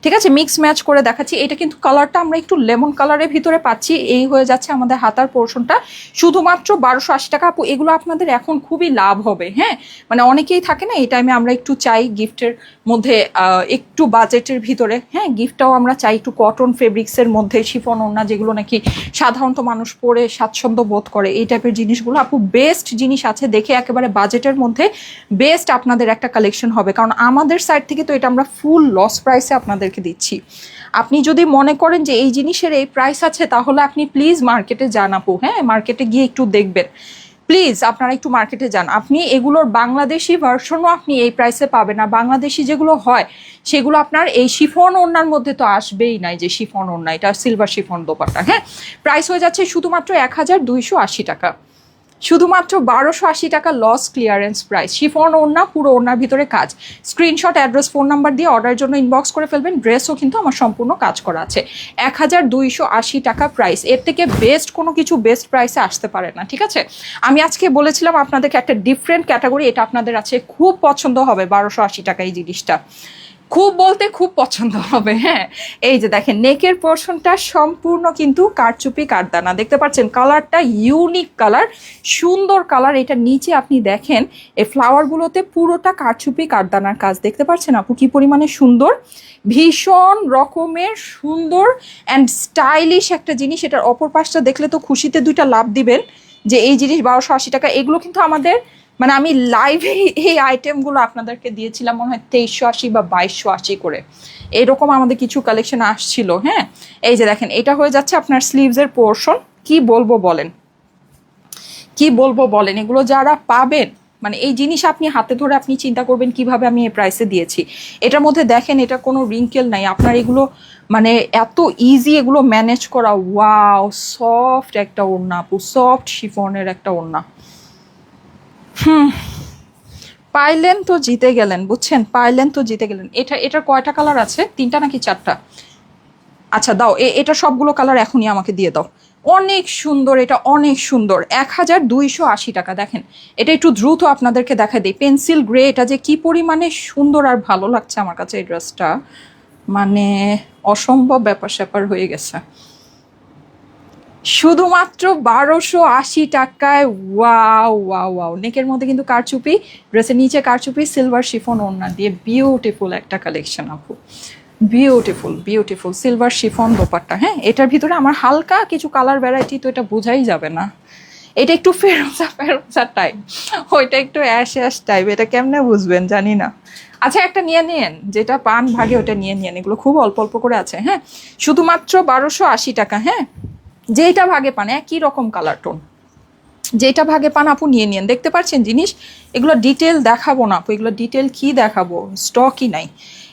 ঠিক আছে, মিক্স ম্যাচ করে দেখাচ্ছি। এটা কিন্তু কালারটা আমরা একটু লেমন কালারের ভিতরে পাচ্ছি। এই হয়ে যাচ্ছে আমাদের হাতার পোর্শনটা, শুধুমাত্র 1280 টাকা। আপু এগুলো আপনাদের এখন খুবই লাভ হবে। হ্যাঁ, মানে অনেকেই থাকে না এই টাইমে আমরা একটু চাই গিফটের মধ্যে একটু বাজেটের ভিতরে, হ্যাঁ গিফটটাও আমরা চাই একটু কটন ফেব্রিক্সের মধ্যে, শিফন ওড়না, যেগুলো নাকি সাধারণত মানুষ পরে স্বাচ্ছন্দ্য বোধ করে, এই টাইপের জিনিসগুলো আপু বেস্ট জিনিস আছে, দেখে একেবারে বাজেটের মধ্যে বেস্ট আপনাদের একটা কালেকশন হবে। কারণ আমাদের সাইড থেকে তো এটা আমরা ফুল লস প্রাইসে আপনাদেরকে দিচ্ছি। আপনি যদি মনে করেন যে এই জিনিসের এই প্রাইস আছে, তাহলে আপনি প্লিজ মার্কেটে যান আপু। হ্যাঁ, মার্কেটে গিয়ে একটু দেখবেন প্লিজ, আপনারা একটু মার্কেটে যান। আপনি এগুলোর বাংলাদেশি ভার্সনও আপনি এই প্রাইসে পাবেন না। বাংলাদেশি যেগুলো হয় সেগুলো আপনার এই শিফন ওড়নার মধ্যে তো আসবেই নাই, যে শিফন ওড়না, এটা সিলভার শিফন দোপাট্টা। হ্যাঁ, প্রাইস হয়ে যাচ্ছে শুধুমাত্র 1280 টাকা, শুধুমাত্র 1280 টাকা লস ক্লিয়ারেন্স প্রাইস। শিফন ওড়না, পুরো ওড়নার ভিতরে কাজ। স্ক্রিনশট, অ্যাড্রেস, ফোন নাম্বার দিয়ে অর্ডারের জন্য ইনবক্স করে ফেলবেন। ড্রেসও কিন্তু আমার সম্পূর্ণ কাজ করা আছে। 1280 টাকা প্রাইস, এর থেকে বেস্ট কোনো কিছু বেস্ট প্রাইসে আসতে পারে না। ঠিক আছে, আমি আজকে বলেছিলাম আপনাদেরকে একটা ডিফারেন্ট ক্যাটাগরি, এটা আপনাদের আছে খুব পছন্দ হবে। 1280 টাকা এই জিনিসটা খুব বলতে খুব পছন্দ হবে। হ্যাঁ, এই যে দেখেন নেকের পোর্শনটা সম্পূর্ণ কিন্তু কারচুপি কারদানা, দেখতে পাচ্ছেন কালারটা ইউনিক কালার, সুন্দর কালার। এটা নিচে আপনি দেখেন এই ফ্লাওয়ারগুলোতে পুরোটা কারচুপি কারদানার কাজ, দেখতে পাচ্ছেন আপু কি পরিমাণে সুন্দর, ভীষণ রকমের সুন্দর অ্যান্ড স্টাইলিশ একটা জিনিস। এটার অপর পাশটা দেখলে তো খুশিতে দুইটা লাভ দিবেন যে এই জিনিস 1280 টাকা। এগুলো কিন্তু আমাদের মানে আমি লাইভে এই আইটেমগুলো আপনাদেরকে দিয়েছিলাম মনে হয় 2380 বা 2280 করে, এরকম আমাদের কিছু কালেকশন আসছিল। হ্যাঁ, এই যে দেখেন এটা হয়ে যাচ্ছে আপনার স্লিভসের পোর্শন। কি বলবো বলেন, কি বলবো বলেন, এগুলো যারা পাবেন মানে এই জিনিস আপনি হাতে ধরে আপনি চিন্তা করবেন কিভাবে আমি এই প্রাইসে দিয়েছি। এটার মধ্যে দেখেন এটা কোনো রিঙ্কেল নাই, আপনার এগুলো মানে এত ইজি এগুলো ম্যানেজ করা। ওয়াও, সফট একটা ওড়না আপু, সফট শিফনের একটা ওড়না। পাইলেন তো জিতে গেলেন, বুঝছেন, পাইলেন তো জিতে গেলেন। এটার কয়টা কালার আছে, 3টা নাকি 4টা? আচ্ছা দাও, এটা সবগুলো কালার এখনই আমাকে দিয়ে দাও। অনেক সুন্দর, এটা অনেক সুন্দর। 1280 টাকা। দেখেন এটা একটু দ্রুত আপনাদেরকে দেখা দিই, পেন্সিল গ্রে, এটা যে কি পরিমাণে সুন্দর আর ভালো লাগছে আমার কাছে এই ড্রেসটা, মানে অসম্ভব ব্যাপার স্যাপার হয়ে গেছে। শুধুমাত্র 1280 টাকায়। ওয়াও ওয়াও ওয়াও, নেকের মধ্যে কিন্তু কারচুপি, ড্রেসের নিচে কারচুপি, সিলভার শিফন ওড়না দিয়ে বিউটিফুল একটা কালেকশন আপু, beautiful beautiful silver chiffon dupatta. হ্যাঁ, এটার ভিতরে আমার হালকা কিছু কালার ভ্যারাইটি, তো এটা বোঝাই যাবে না। এটা একটু ফেরোজা ফেরোজা টাইপ, ওইটা একটু অ্যাশ অ্যাশ টাইপ, এটা কেমনে বুঝবেন জানি না। আচ্ছা একটা নিয়ে নিন, যেটা পান ভাগে ওটা নিয়ে নিন, এগুলো খুব অল্প অল্প করে আছে। হ্যাঁ, শুধুমাত্র 1280 টাকা। হ্যাঁ, যেইটা ভাগে পান একই রকম কালার টোন, যেটা ভাগে পান আপু নিয়ে নিন। দেখতে পাচ্ছেন জিনিস, এগুলো ডিটেল দেখাবো না আপু, এগুলো ডিটেল কি দেখাবো, স্টকই নাই।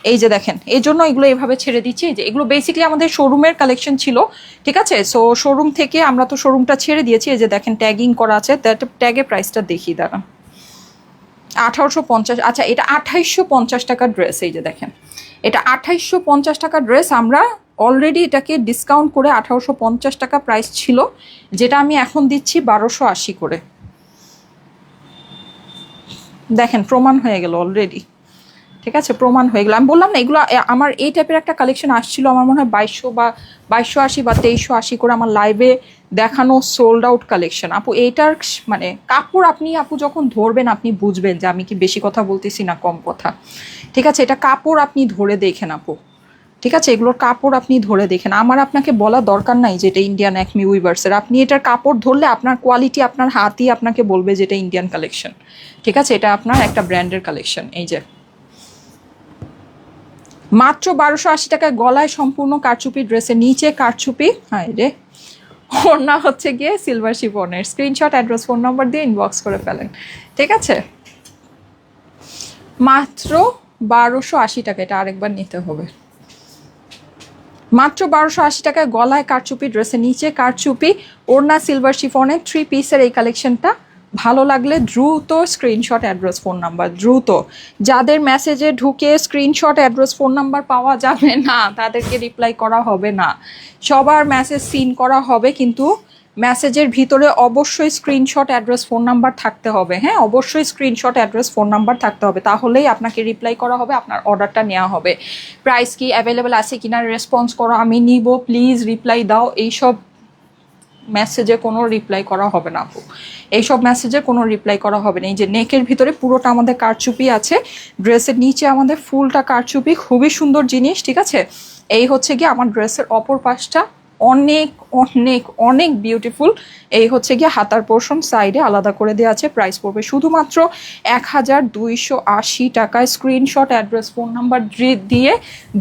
এই যে দেখেন, এই জন্য এগুলো এভাবে ছেড়ে দিচ্ছি। যে এগুলো বেসিক্যালি আমাদের শোরুমের কালেকশন ছিল, ঠিক আছে। সো শোরুম থেকে আমরা তো শোরুমটা ছেড়ে দিয়েছি। এই যে দেখেন ট্যাগিং করা আছে, ট্যাগে প্রাইসটা দেখি দাঁড়ান, 1850। আচ্ছা এটা 2850 টাকার ড্রেস। এই যে দেখেন এটা 2850 টাকার ড্রেস, আমরা অলরেডি এটাকে ডিসকাউন্ট করে 1850 টাকা প্রাইস ছিল, যেটা আমি এখন দিচ্ছি 1280 করে। দেখেন প্রমাণ হয়ে গেল অলরেডি, ঠিক আছে, প্রমাণ হয়ে গেল। আমি বললাম না এগুলো আমার এই টাইপের একটা কালেকশন আসছিল, আমার মনে হয় 2200 বা 2280 বা 2380 করে আমার লাইভে দেখানো সোল্ড আউট কালেকশন আপু। এইটার মানে কাপড় আপনি আপু যখন ধরবেন আপনি বুঝবেন যে আমি কি বেশি কথা বলতেছি না কম কথা, ঠিক আছে। এটা কাপড় আপনি ধরে দেখেন আপু, ঠিক আছে, এগুলোর কাপড় আপনি ধরে দেখেন। আমার আপনাকে বলা দরকার নাই যে এটা ইন্ডিয়ান একমি উইভার্সের, আপনি এটার কাপড় ধরলে আপনার কোয়ালিটি আপনার হাতই আপনাকে বলবে যে এটা ইন্ডিয়ান কালেকশন, ঠিক আছে, এটা আপনার একটা ব্র্যান্ডের কালেকশন। এই যে মাত্র 1280 টাকায় গলায় সম্পূর্ণ কারচুপি, ড্রেসের নিচে কারচুপি, হ্যাঁ রে, ওড়না হচ্ছে গিয়ে সিলভার শিফনের। স্ক্রিনশট, অ্যাড্রেস, ফোন নম্বর দিয়ে ইনবক্স করে ফেলেন, ঠিক আছে। মাত্র 1280 টাকা, এটা আরেকবার নিতে হবে। মাত্র 1280 টাকায় গলায় কারচুপি, ড্রেসের নিচে কারচুপি, ওড়না সিলভার শিফনের 3 পিসের এই কালেকশনটা ভালো লাগলে দ্রুত স্ক্রিনশট, অ্যাড্রেস, ফোন নাম্বার, দ্রুত। যাদের মেসেজে ঢুকে স্ক্রিনশট, অ্যাড্রেস, ফোন নাম্বার পাওয়া যাবে না তাদেরকে রিপ্লাই করা হবে না, সবার মেসেজ সিন করা হবে, কিন্তু মেসেজের ভিতরে অবশ্যই স্ক্রিনশট, অ্যাড্রেস, ফোন নাম্বার থাকতে হবে। হ্যাঁ, অবশ্যই স্ক্রিনশট, অ্যাড্রেস, ফোন নাম্বার থাকতে হবে, তাহলেই আপনাকে রিপ্লাই করা হবে, আপনার অর্ডারটা নেওয়া হবে। প্রাইস কি অ্যাভেলেবেল আছে কিনা রেসপন্স করো, আমি নিব, প্লিজ রিপ্লাই দাও, এইসব মেসেজে কোনো রিপ্লাই করা হবে না আপু, এইসব মেসেজে কোনো রিপ্লাই করা হবে না। এই যে নেকের ভিতরে পুরোটা আমাদের কারচুপি আছে, ড্রেসের নিচে আমাদের ফুলটা কারচুপি, খুবই সুন্দর জিনিস, ঠিক আছে। এই হচ্ছে গিয়ে আমার ড্রেসের অপর পাশটা, অনেক অনেক অনেক বিউটিফুল। এই হচ্ছে গিয়ে হাতার পোর্শন, সাইডে আলাদা করে দেওয়া আছে। প্রাইস পড়বে শুধুমাত্র 1280 টাকায়। স্ক্রিনশট, অ্যাড্রেস, ফোন নাম্বার দিয়ে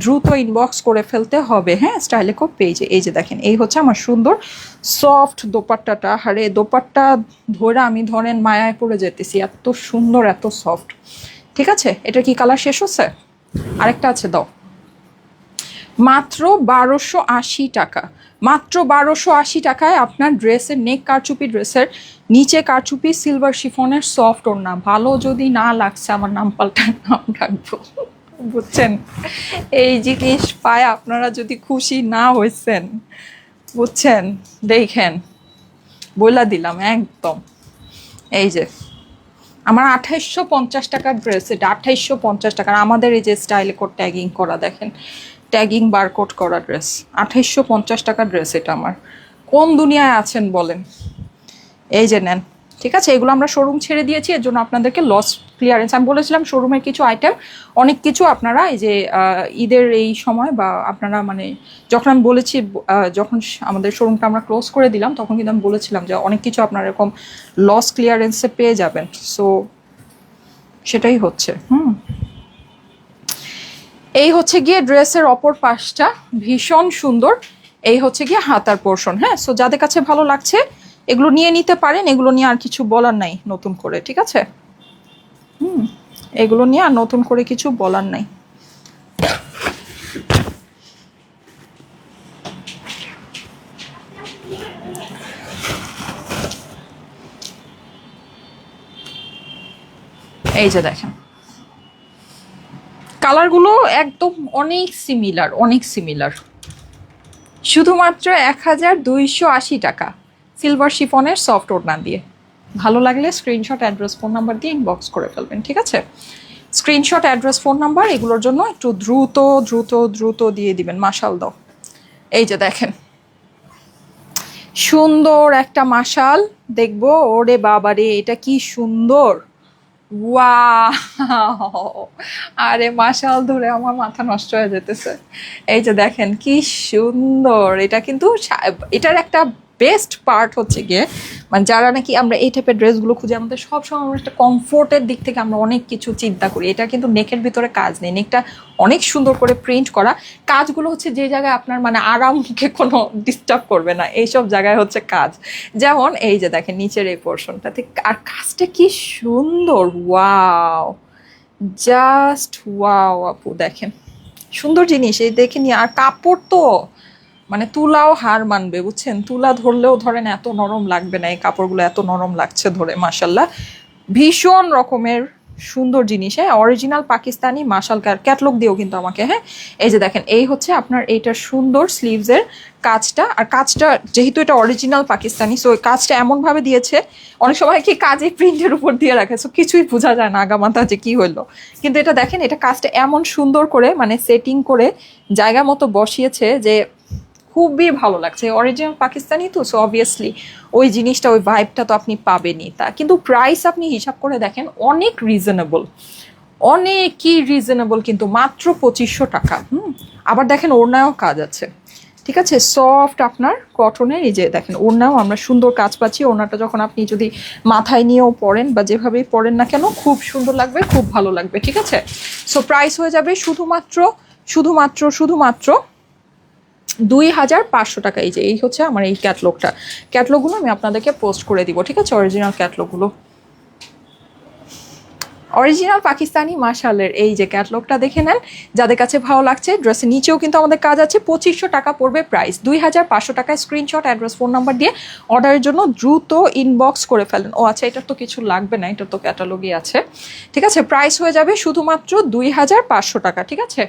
দ্রুত ইনবক্স করে ফেলতে হবে। হ্যাঁ, স্টাইলেকো পেজে। এই যে দেখেন, এই হচ্ছে আমার সুন্দর সফট দোপাট্টাটা। আরে দোপাট্টা ধরে আমি ধরেন মায়ায় পড়ে যেতেছি, এত সুন্দর, এত সফট। ঠিক আছে, এটা কি কালার শেষ হচ্ছে? আরেকটা আছে, দাও। মাত্র 1280 টাকা, মাত্র 1280 টাকায় আপনার ড্রেসের নেক কারচুপি, ড্রেসের নিচে কারচুপি, সিলভার শিফনের সফট ওড়না। ভালো যদি না লাগছে আমার নাম পাল্টার নাম রাখবো, বুঝছেন। এই জিনিস পায় আপনারা যদি খুশি না হয়েছেন, বুঝছেন, দেখেন বইলা দিলাম একদম। এই যে আমার 2850 টাকার ড্রেস, এটা 2850 টাকার। আমাদের এই যে স্টাইলে কোড ট্যাগিং করা, দেখেন ট্যাগিং বারকোড করা ড্রেস, 2850 টাকার ড্রেস। এটা আমার, কোন দুনিয়ায় আছেন বলেন। এই যে নেন, ঠিক আছে। এগুলো আমরা শোরুম ছেড়ে দিয়েছি, এর জন্য আপনাদেরকে লস ক্লিয়ারেন্স। আমি বলেছিলাম শোরুমের কিছু আইটেম, অনেক কিছু আপনারা এই যে ঈদের এই সময় বা আপনারা মানে যখন আমি বলেছি, যখন আমাদের শোরুমটা আমরা ক্লোজ করে দিলাম, তখন কিন্তু আমি বলেছিলাম যে অনেক কিছু আপনারা এরকম লস ক্লিয়ারেন্সে পেয়ে যাবেন। সো সেটাই হচ্ছে। এই হচ্ছে গিয়ে ড্রেসের অপর পাশটা, ভীষণ সুন্দর। এই হচ্ছে গিয়ে হাতার পোর্শন। হ্যাঁ, সো যাদের কাছে ভালো লাগছে এগুলো নিয়ে নিতে পারেন, এগুলো নিয়ে আর কিছু বলার নাই নতুন করে, ঠিক আছে। এগুলো নিয়ে আর নতুন করে কিছু বলার নাই। এই যে দেখেন, কালারগুলো একদম অনেক সিমিলার, অনেক সিমিলার। শুধুমাত্র 1280 টাকা, সিলভার শিফনের সফট ওড়না দিয়ে। ভালো লাগলে স্ক্রিনশট, অ্যাড্রেস, ফোন নাম্বার দিয়ে ইনবক্স করে ফেলবেন, ঠিক আছে। স্ক্রিনশট, অ্যাড্রেস, ফোন নাম্বার এগুলোর জন্য একটু দ্রুত দ্রুত দ্রুত দিয়ে দিবেন। মাশাল দাও। এই যে দেখেন, সুন্দর একটা মাশাল দেখবো। ওরে বাবারে, এটা কি সুন্দর, ওয়াও। আরে মাশাল ধরে আমার মাথা নষ্ট হয়ে যেতেছে। এই যে দেখেন কি সুন্দর। এটা কিন্তু এটার একটা বেস্ট পার্ট হচ্ছে গিয়ে, মানে যারা নাকি আমরা এই টাইপের ড্রেসগুলো খুঁজে, আমাদের সবসময় আমরা একটা কমফোর্টের দিক থেকে আমরা অনেক কিছু চিন্তা করি। এটা কিন্তু নেকের ভিতরে কাজ নেই, নেকটা অনেক সুন্দর করে প্রিন্ট করা। কাজগুলো হচ্ছে যে জায়গায় আপনার মানে আরামকে কোনো ডিস্টার্ব করবে না, এইসব জায়গায় হচ্ছে কাজ। যেমন এই যে দেখেন নিচের এই পোর্শনটাতে, আর কাজটা কি সুন্দর, ওয়াও, জাস্ট ওয়াও আপু। দেখেন সুন্দর জিনিস, এই দেখে নিয়ে। আর কাপড় তো মানে তুলাও হার মানবে, বুঝছেন। তুলা ধরলেও ধরেন এত নরম লাগবে না, এই কাপড়গুলো এত নরম লাগছে ধরে, মাশাল্লাহ। ভীষণ রকমের সুন্দর জিনিস। হ্যাঁ, অরিজিনাল পাকিস্তানি মাশাল ক্যাটলগ দিয়েও কিন্তু আমাকে। হ্যাঁ, এই যে দেখেন, এই হচ্ছে আপনার এইটার সুন্দর স্লিভসের কাজটা। আর কাজটা যেহেতু এটা অরিজিনাল পাকিস্তানি, সো কাজটা এমনভাবে দিয়েছে, অনেক সময় কি কাজে প্রিন্টের উপর দিয়ে রাখে, সো কিছুই বোঝা যায় না আগামাথা যে কি হইলো। কিন্তু এটা দেখেন, এটা কাজটা এমন সুন্দর করে মানে সেটিং করে জায়গা মতো বসিয়েছে যে খুবই ভালো লাগছে। অরিজিনাল পাকিস্তানি তো, সো অবভিয়াসলি ওই জিনিসটা, ওই ভাইবটা তো আপনি পাবেনই। তা কিন্তু প্রাইস আপনি হিসাব করে দেখেন, অনেক রিজনেবল, অনেকই রিজনেবল, কিন্তু মাত্র 2500 টাকা। আবার দেখেন ওড়নায়ও কাজ আছে, ঠিক আছে, সফট আপনার কটনের। এই যে দেখেন ওড়নাও আমরা সুন্দর কাজ পাচ্ছি। ওড়নাটা যখন আপনি যদি মাথায় নিয়েও পরেন বা যেভাবেই পরেন না কেন, খুব সুন্দর লাগবে, খুব ভালো লাগবে, ঠিক আছে। সো প্রাইস হয়ে যাবে শুধুমাত্র শুধুমাত্র শুধুমাত্র 2500 টাকা। এই যে এই হচ্ছে আমার এই ক্যাটলগটা, ক্যাটলগুলো আমি আপনাদেরকে পোস্ট করে দিব, ঠিক আছে, অরিজিনাল ক্যাটলগুলো। অরিজিনাল পাকিস্তানি মাশালের এই যে ক্যাটলগটা দেখে নেন, যাদের কাছে ভালো লাগছে। ড্রেসের নিচেও কিন্তু আমাদের কাজ আছে। 2500 টাকা পড়বে প্রাইস, 2500 টাকায় স্ক্রিনশট, অ্যাড্রেস, ফোন নাম্বার দিয়ে অর্ডারের জন্য দ্রুত ইনবক্স করে ফেলেন। ও আচ্ছা, এটার তো কিছু লাগবে না, এটার তো ক্যাটালগই আছে। ঠিক আছে, প্রাইস হয়ে যাবে শুধুমাত্র 2500 টাকা। ঠিক আছে,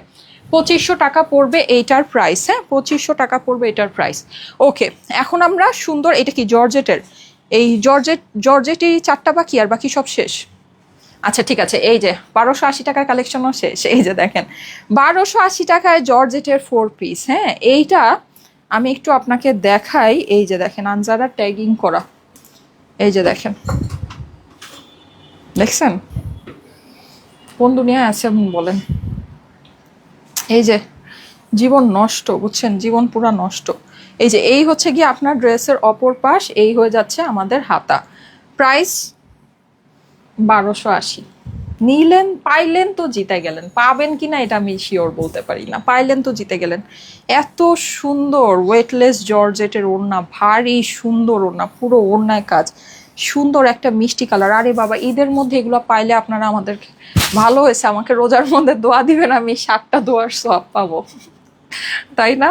2500 টাকা পড়বে এইটার প্রাইস। হ্যাঁ, 2500 টাকা পড়বে এটার প্রাইস। ওকে, এখন আমরা সুন্দর, এটা কি জর্জেটের, এই জর্জেটের 4টা বাকি, আর বাকি সব শেষ। আচ্ছা ঠিক আছে, এই যে 1280 টাকার কালেকশনও শেষ। এই যে দেখেন 1280 টাকায় জর্জেটের 4 পিস। হ্যাঁ, এইটা আমি একটু আপনাকে দেখাই। এই যে দেখেন আনজারা ট্যাগিং করা, এই যে দেখেন, দেখছেন কোন দুনিয়ায় আছে বলেন। এই যে জীবন নষ্ট, বুঝছেন, জীবন পুরা নষ্ট। এই যে এই হচ্ছে গিয়ে আপনার ড্রেসের অপর পাশ, এই হয়ে যাচ্ছে আমাদের হাতা। প্রাইস 1280। নিলেন, পাইলেন তো জিতে গেলেন, পাবেন কিনা এটা আমি শিওর বলতে পারি না, পাইলেন তো জিতে গেলেন। এত সুন্দর ওয়েটলেস জর্জেটের ওড়না, ভারী সুন্দর ওড়না, পুরো ওড়নায় কাজ, সুন্দর একটা মিষ্টি কালার। আরে বাবা, ঈদের মধ্যে এগুলো পাইলে আপনারা আমাদের, ভালো হয়েছে, আমাকে রোজার মধ্যে দোয়া দিবেন, আমি 7টা দোয়ার সওয়াব পাবো, তাই না?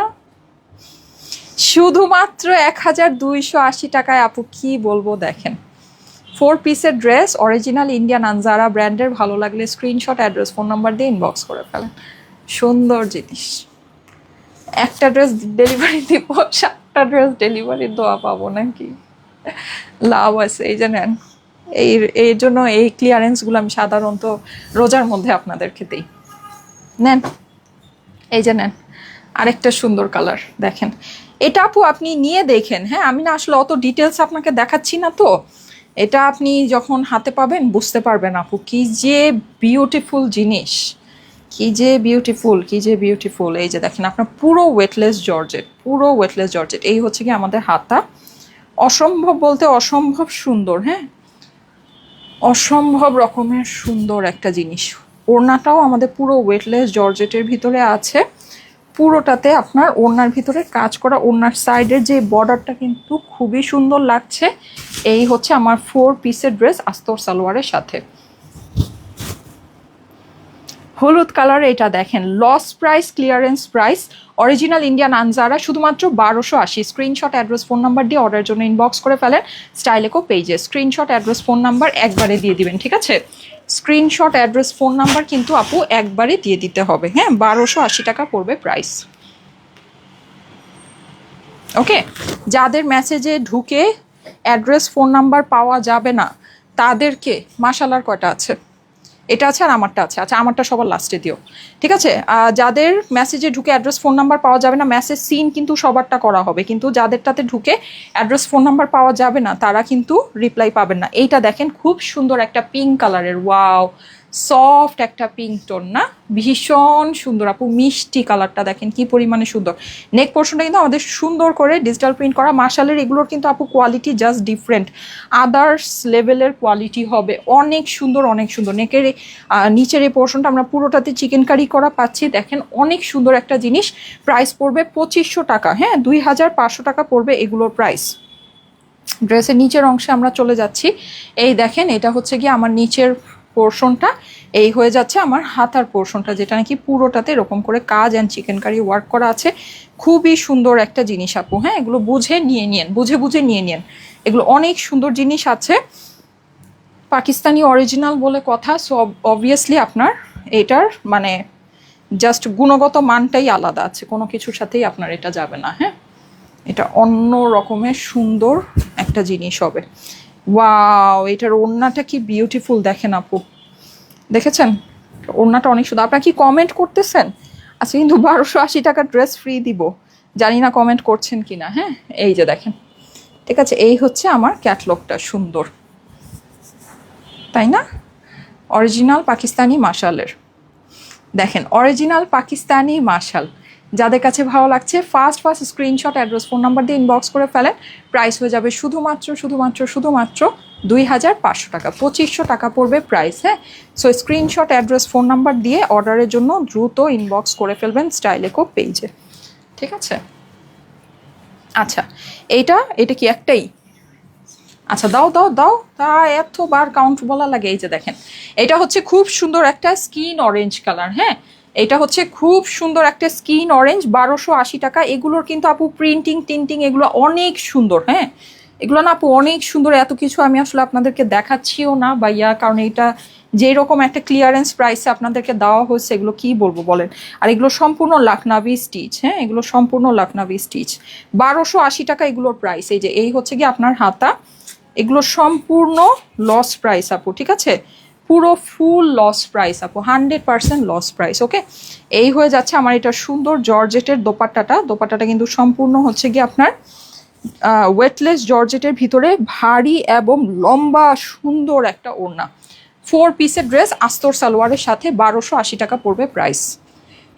শুধুমাত্র 1280 টাকায় আপু, কি বলবো দেখেন। 4 পিসের ড্রেস, অরিজিনাল ইন্ডিয়ান আনজারা ব্র্যান্ডের। ভালো লাগলে স্ক্রিনশট, অ্যাড্রেস, ফোন নাম্বার দিয়ে ইনবক্স করে ফেলেন। সুন্দর জিনিস। একটা ড্রেস ডেলিভারি দিব, 7টা ড্রেস ডেলিভারি দোয়া পাবো নাকি? লাভ আছে। এই যে নেন, এই জন্য এই ক্লিয়ারেন্সগুলো আমি সাধারণত রোজার মধ্যে আপনাদেরকে দিই। নেন, এই যে নেন, আরেকটা সুন্দর কালার দেখেন। এটা আপু আপনি নিয়ে দেখেন। হ্যাঁ, আমি না আসলে অত ডিটেলস আপনাকে দেখাচ্ছি না, তো এটা আপনি যখন হাতে পাবেন বুঝতে পারবেন আপু, কি যে বিউটিফুল জিনিস, কি যে বিউটিফুল, কি যে বিউটিফুল। এই যে দেখেন আপনার পুরো ওয়েটলেস জর্জেট, পুরো ওয়েটলেস জর্জেট। এই হচ্ছে কি আমাদের হাতা। অসম্ভব বলতে অসম্ভব সুন্দর। হ্যাঁ, অসম্ভব রকমের সুন্দর একটা জিনিস। ওড়নাটাও আমাদের পুরো ওয়েটলেস জর্জেটের ভিতরে আছে। পুরোটাতে আপনার ওড়নার ভিতরে কাজ করা, ওড়নার সাইডের যে বর্ডারটা কিন্তু খুবই সুন্দর লাগছে। এই হচ্ছে আমার 4 পিসের ড্রেস আস্তর সালোয়ারের সাথে। হলুদ কালার, এটা দেখেন loss price, clearance price, original Indian আনজারা, শুধুমাত্র 1280। স্ক্রিনশট, অ্যাড্রেস, ফোন নাম্বার দিয়ে অর্ডারের জন্য ইনবক্স করে ফেলেন স্টাইলেকো পেজে। স্ক্রিনশট, অ্যাড্রেস, ফোন নাম্বার একবারে দিয়ে দিবেন। ঠিক আছে, স্ক্রিনশট, অ্যাড্রেস, ফোন নাম্বার কিন্তু আপু একবারে দিয়ে দিতে হবে। হ্যাঁ, 1280 টাকা পড়বে প্রাইস। ওকে, যাদের মেসেজে ঢুকে অ্যাড্রেস, ফোন নাম্বার পাওয়া যাবে না তাদেরকে, মাশালার কয়টা আছে, এটা আছে আর আমারটা আছে। আচ্ছা, আমারটা সবার লাস্টে দিও। ঠিক আছে, যাদের মেসেজে ঢুকে অ্যাড্রেস, ফোন নাম্বার পাওয়া যাবে না, মেসেজ সিন কিন্তু সবারটা করা হবে, কিন্তু যাদেরটাতে ঢুকে অ্যাড্রেস, ফোন নাম্বার পাওয়া যাবে না তারা কিন্তু রিপ্লাই পাবেন না। এইটা দেখেন খুব সুন্দর একটা পিঙ্ক কালারের, ওয়াও, সফট একটা পিঙ্ক টোন না, ভীষণ সুন্দর আপু। মিষ্টি কালারটা দেখেন কি পরিমাণে সুন্দর। নেক পোর্শনটা কিন্তু আমাদের সুন্দর করে ডিজিটাল প্রিন্ট করা। মাশালের এগুলোর কিন্তু আপু কোয়ালিটি জাস্ট ডিফারেন্ট, আদার্স লেভেলের কোয়ালিটি হবে। অনেক সুন্দর, অনেক সুন্দর। নেকের নিচের এই পোর্শনটা আমরা পুরোটাতে চিকেন কারি করা পাচ্ছি। দেখেন অনেক সুন্দর একটা জিনিস। প্রাইস পড়বে 2500 টাকা। হ্যাঁ, 2500 টাকা পড়বে এগুলোর প্রাইস। ড্রেসের নিচের অংশে আমরা চলে যাচ্ছি। এই দেখেন, এটা হচ্ছে গিয়ে আমার নিচের পোর্শনটা, এই হয়ে যাচ্ছে আমার হাতার পোর্শনটা, যেটা নাকি পুরোটাতে এরকম করে কাজ অ্যান্ড চিকেন কারি ওয়ার্ক করা আছে। খুবই সুন্দর একটা জিনিস আপু। হ্যাঁ, এগুলো বুঝে নিয়ে নিন, বুঝে বুঝে নিয়ে নিন, এগুলো অনেক সুন্দর জিনিস আছে। পাকিস্তানি অরিজিনাল বলে কথা, সো অবভিয়াসলি আপনার এটার মানে জাস্ট গুণগত মানটাই আলাদা আছে, কোনো কিছুর সাথেই আপনার এটা যাবে না। হ্যাঁ, এটা অন্য রকমের সুন্দর একটা জিনিস হবে। ওয়াও, এটার ওড়নাটা কি বিউটিফুল দেখেন আপু, দেখেছেন ওড়নাটা অনেক সুন্দর। আপনারা কি কমেন্ট করতেছেন? আচ্ছা, কিন্তু 1280 টাকার ড্রেস ফ্রি দিব, জানি না কমেন্ট করছেন কি না। হ্যাঁ, এই যে দেখেন, ঠিক আছে, এই হচ্ছে আমার ক্যাটলগটা, সুন্দর তাই না? অরিজিনাল পাকিস্তানি মাশালের, দেখেন অরিজিনাল পাকিস্তানি মাশাল। যাদের কাছে ভালো লাগছে first screenshot, address, phone number দিয়ে ইনবক্স করে ফেলেন। প্রাইস হয়ে যাবে শুধুমাত্র 2500 টাকা। 2500 টাকা পড়বে প্রাইস। হ্যাঁ, so screenshot, address, phone number দিয়ে অর্ডারের জন্য দ্রুত ইনবক্স করে ফেলবেন স্টাইলেকো পেজে। ঠিক আছে, আচ্ছা এটা কি একটাই? আচ্ছা দাও দাও দাও, তা এতবার কাউন্ট বলা লাগে। এই যে দেখেন, এটা হচ্ছে খুব সুন্দর একটা স্কিন অরেঞ্জ কালার। হ্যাঁ, এটা হচ্ছে খুব সুন্দর একটা স্কিন অরেঞ্জ, 1280 টাকা। এগুলোর কিন্তু আপু প্রিন্টিং টিন্টিং এগুলো অনেক সুন্দর। হ্যাঁ, এগুলো না আপু অনেক সুন্দর। এত কিছু আমি আসলে আপনাদেরকে দেখাচ্ছিও না ভাইয়া, কারণ এটা যেই রকম একটা ক্লিয়ারেন্স প্রাইসে আপনাদেরকে দেওয়া হয়েছে, এগুলো কি বলবো বলেন। আর এগুলো সম্পূর্ণ লাখনাভি স্টিচ। হ্যাঁ, এগুলো সম্পূর্ণ লাখনাভি স্টিচ, 1280 টাকা এগুলোর প্রাইস। এই যে এই হচ্ছে কি আপনার হাতা, এগুলো সম্পূর্ণ লস প্রাইস আপু, ঠিক আছে, পুরো ফুল লস প্রাইস আপু, 100% লস প্রাইস। ওকে, এই হয়ে যাচ্ছে আমার এটা সুন্দর জর্জেটের দোপাট্টাটা। দোপাট্টাটা কিন্তু সম্পূর্ণ হচ্ছে কি আপনার ওয়েটলেস জর্জেটের ভিতরে ভারী এবং লম্বা সুন্দর একটা ওড়না, 4 পিসের ড্রেস আস্তর সালোয়ারের সাথে 1280 টাকা পড়বে প্রাইস।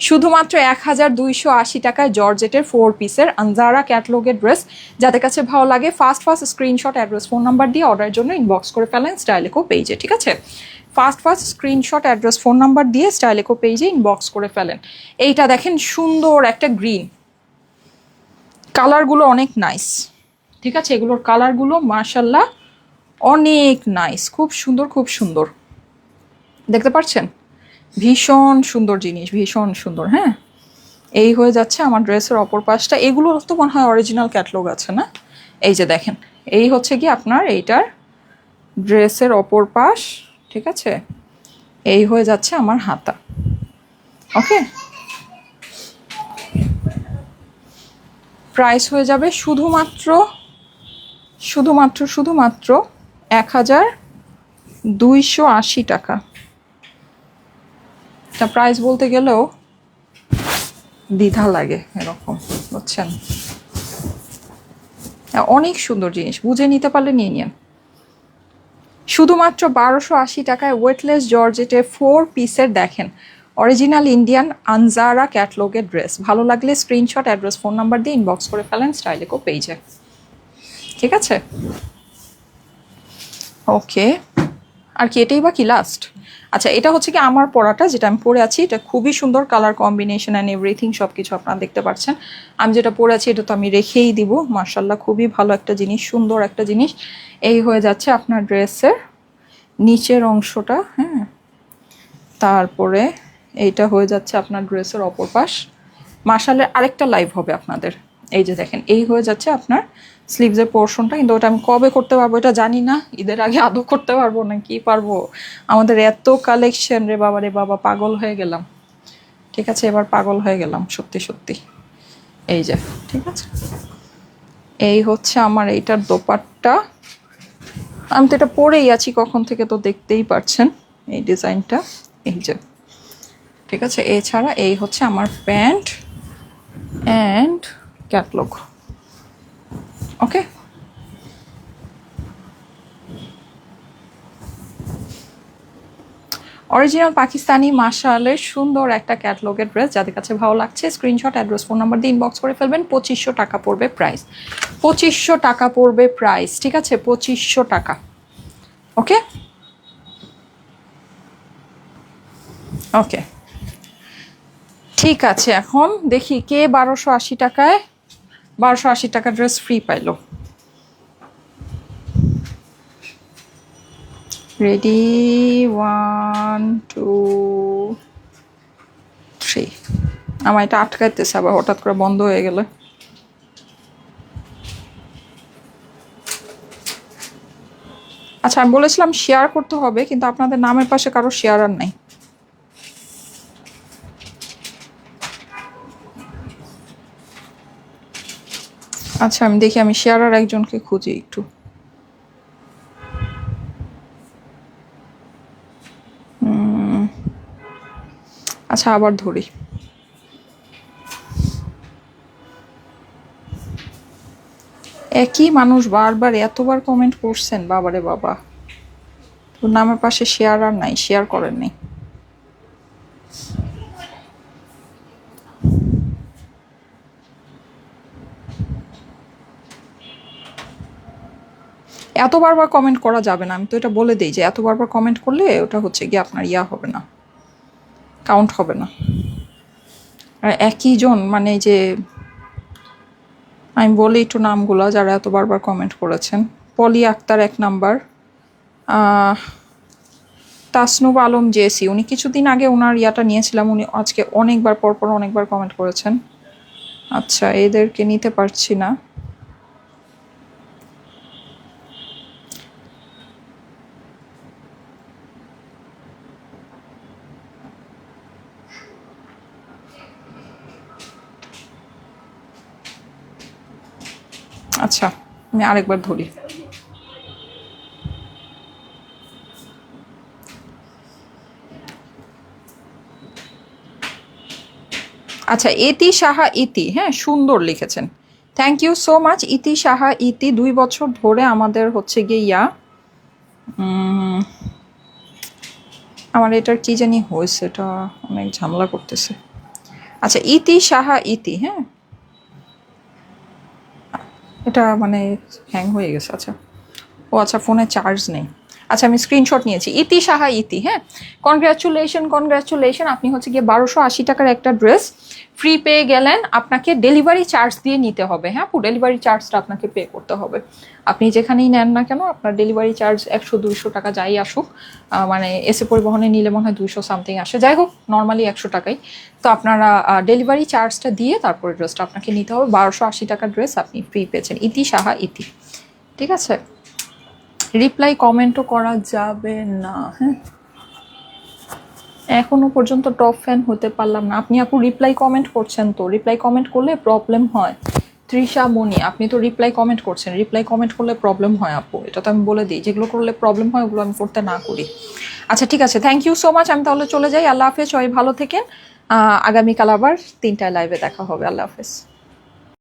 শুধুমাত্র 1280 টাকায় জর্জেটের 4 পিসের আনজারা ক্যাটলগের ড্রেস। যাদের কাছে ভালো লাগে fast fast screenshot, address, phone number দিয়ে অর্ডারের জন্য ইনবক্স করে ফেলেন স্টাইলেকো পেজে, ঠিক আছে। Fast fast screenshot, address, phone number দিয়ে স্টাইলেকো পেজে ইনবক্স করে ফেলেন। এইটা দেখেন সুন্দর একটা গ্রিন, কালারগুলো অনেক নাইস, ঠিক আছে, এগুলোর কালারগুলো মাশাল্লাহ অনেক নাইস, খুব সুন্দর খুব সুন্দর, দেখতে পাচ্ছেন, ভীষণ সুন্দর জিনিস, ভীষণ সুন্দর। হ্যাঁ, এই হয়ে যাচ্ছে আমার ড্রেসের অপর পাশটা। এগুলো তো মনে হয় অরিজিনাল ক্যাটলগ আছে না। এই যে দেখেন, এই হচ্ছে কি আপনার এইটার ড্রেসের অপর পাশ, ঠিক আছে। এই হয়ে যাচ্ছে আমার হাতা। ওকে, প্রাইস হয়ে যাবে শুধুমাত্র শুধুমাত্র শুধুমাত্র 1280 টাকা। তা প্রাইস বলতে গেলেও দ্বিধা লাগে এরকম, বুঝছেন। অনেক সুন্দর জিনিস, বুঝে নিতে পারলে নিয়ে নিন। শুধুমাত্র 1280 টাকায় ওয়েটলেস জর্জেটে 4 পিসের দেখেন অরিজিনাল ইন্ডিয়ান আনজারা ক্যাটলগের ড্রেস। ভালো লাগলে স্ক্রিনশট, অ্যাড্রেস, ফোন নাম্বার দিয়ে ইনবক্স করে ফেলেন স্টাইলেকো পেজে, ঠিক আছে। ওকে, আর কি এটাই বা কি লাস্ট? আচ্ছা, এটা হচ্ছে কি আমার পরাটা, যেটা আমি পরে আছি। এটা খুবই সুন্দর কালার কম্বিনেশন অ্যান্ড এভরিথিং, সব কিছু আপনারা দেখতে পাচ্ছেন। আমি যেটা পরে আছি এটা তো আমি রেখেই দিব। মার্শাল্লাহ, খুবই ভালো একটা জিনিস, সুন্দর একটা জিনিস। এই হয়ে যাচ্ছে আপনার ড্রেসের নিচের অংশটা। হ্যাঁ, তারপরে এইটা হয়ে যাচ্ছে আপনার ড্রেসের অপর পাশ। মার্শালের আরেকটা লাইভ হবে আপনাদের। এই যে দেখেন, এই হয়ে যাচ্ছে আপনার স্লিভসের পোর্শনটা। কিন্তু ওটা আমি কবে করতে পারবো এটা জানি না, ঈদের আগে আদৌ করতে পারবো না কি পারবো। আমাদের এত কালেকশন রে বাবা রে বাবা, পাগল হয়ে গেলাম, ঠিক আছে, এবার পাগল হয়ে গেলাম সত্যি সত্যি। এই যে, ঠিক আছে, এই হচ্ছে আমার এইটার দোপাট্টা। আমি তো এটা পরেই আছি কখন থেকে, তো দেখতেই পারছেন এই ডিজাইনটা। এই যে, ঠিক আছে, এছাড়া এই হচ্ছে আমার pant and catalogue. Okay, original Pakistani মাশালের সুন্দর একটা ক্যাটলগের ড্রেস। যাদের কাছে ভালো লাগছে স্ক্রিনশট, অ্যাড্রেস, ফোন নাম্বার দিয়ে ইনবক্স করে ফেলবেন। 2500 টাকা পড়বে প্রাইস, 2500 টাকা পড়বে প্রাইস, ঠিক আছে, 2500 টাকা। ওকে ওকে, ঠিক আছে। এখন দেখি কে 1280 টাকায় 1280 টাকা ড্রেস ফ্রি পাইলো। রেডি, 1 2 3। আমার এটা আটকাইতেছে আবার হঠাৎ করে বন্ধ হয়ে গেলে। আচ্ছা, আমি বলেছিলাম শেয়ার করতে হবে, কিন্তু আপনাদের নামের পাশে কারো শেয়ার আর নাই। আচ্ছা, আমি দেখি, আমি শেয়ার আর একজনকে খুঁজি একটু। আচ্ছা, আবার ধরি। একই মানুষ বারবার এতবার কমেন্ট করছেন, বাবারে বাবা। তোর নামের পাশে শেয়ার আর নাই, শেয়ার করেন নাই। এত বারবার কমেন্ট করা যাবে না, আমি তো এটা বলে দিই যে এত বারবার কমেন্ট করলে ওটা হচ্ছে গিয়ে আপনার ইয়া হবে না, কাউন্ট হবে না। আর একই জন মানে যে আমি বলি একটু নামগুলো যারা এত বারবার কমেন্ট করেছেন, পলি আক্তার 1 নাম্বার, তাসনুব আলম জেসি, উনি কিছুদিন আগে ওনার ইয়াটা নিয়েছিলাম, উনি আজকে অনেকবার পরপর অনেকবার কমেন্ট করেছেন। আচ্ছা এদেরকে নিতে পারছি না। আচ্ছা আমি আরেকবার ধরি। আচ্ছা ইতি সাহা ইতি, হ্যাঁ সুন্দর লিখেছেন, থ্যাংক ইউ সো মাচ ইতি সাহা ইতি। 2 বছর ধরে আমাদের হচ্ছে গিয়ে ইয়া আমার এটার কি জানি হয়েছে, এটা অনেক ঝামেলা করতেছে। আচ্ছা ইতি সাহা ইতি, হ্যাঁ এটা মানে হ্যাং হয়ে গেছে। আচ্ছা ও আচ্ছা ফোনে চার্জ নেই। আচ্ছা আমি স্ক্রিনশট নিয়েছি। ইতি সাহা ইতি, হ্যাঁ কনগ্রাচুলেশন কনগ্রাচুলেশন। আপনি হচ্ছে গিয়ে 1280 টাকার একটা ড্রেস ফ্রি পেয়ে গেলেন। আপনাকে ডেলিভারি চার্জ দিয়ে নিতে হবে, হ্যাঁ পুরো ডেলিভারি চার্জটা আপনাকে পে করতে হবে। আপনি যেখানেই নেন না কেন আপনার ডেলিভারি চার্জ 100-200 টাকা যাই আসুক, মানে এসে পরিবহনে নিলে মনে হয় 200 সামথিং আসে, যাই হোক নর্মালি 100 টাকাই। তো আপনারা ডেলিভারি চার্জটা দিয়ে তারপরে ড্রেসটা আপনাকে নিতে হবে। 1280 টাকার ড্রেস আপনি ফ্রি পেয়েছেন। ইতি সাহা ইতি, ঠিক আছে। রিপ্লাই কমেন্টও করা যাবে না, হ্যাঁ এখনো পর্যন্ত টপ ফ্যান হতে পারলাম না। আপনি আপু রিপ্লাই কমেন্ট করছেন তো, রিপ্লাই কমেন্ট করলে প্রবলেম হয়। তৃষা মনি আপনি তো রিপ্লাই কমেন্ট করছেন, রিপ্লাই কমেন্ট করলে প্রবলেম হয় আপু, এটা তো আমি বলে দিই, যেগুলো করলে প্রবলেম হয় ওগুলো আমি করতে না করি। আচ্ছা ঠিক আছে, থ্যাংক ইউ সো মাচ। আমি তাহলে চলে যাই, আল্লাহ হাফেজ, সবাই ভালো থেকেন। আগামীকাল আবার 3টায় লাইভে দেখা হবে, আল্লাহ হাফেজ।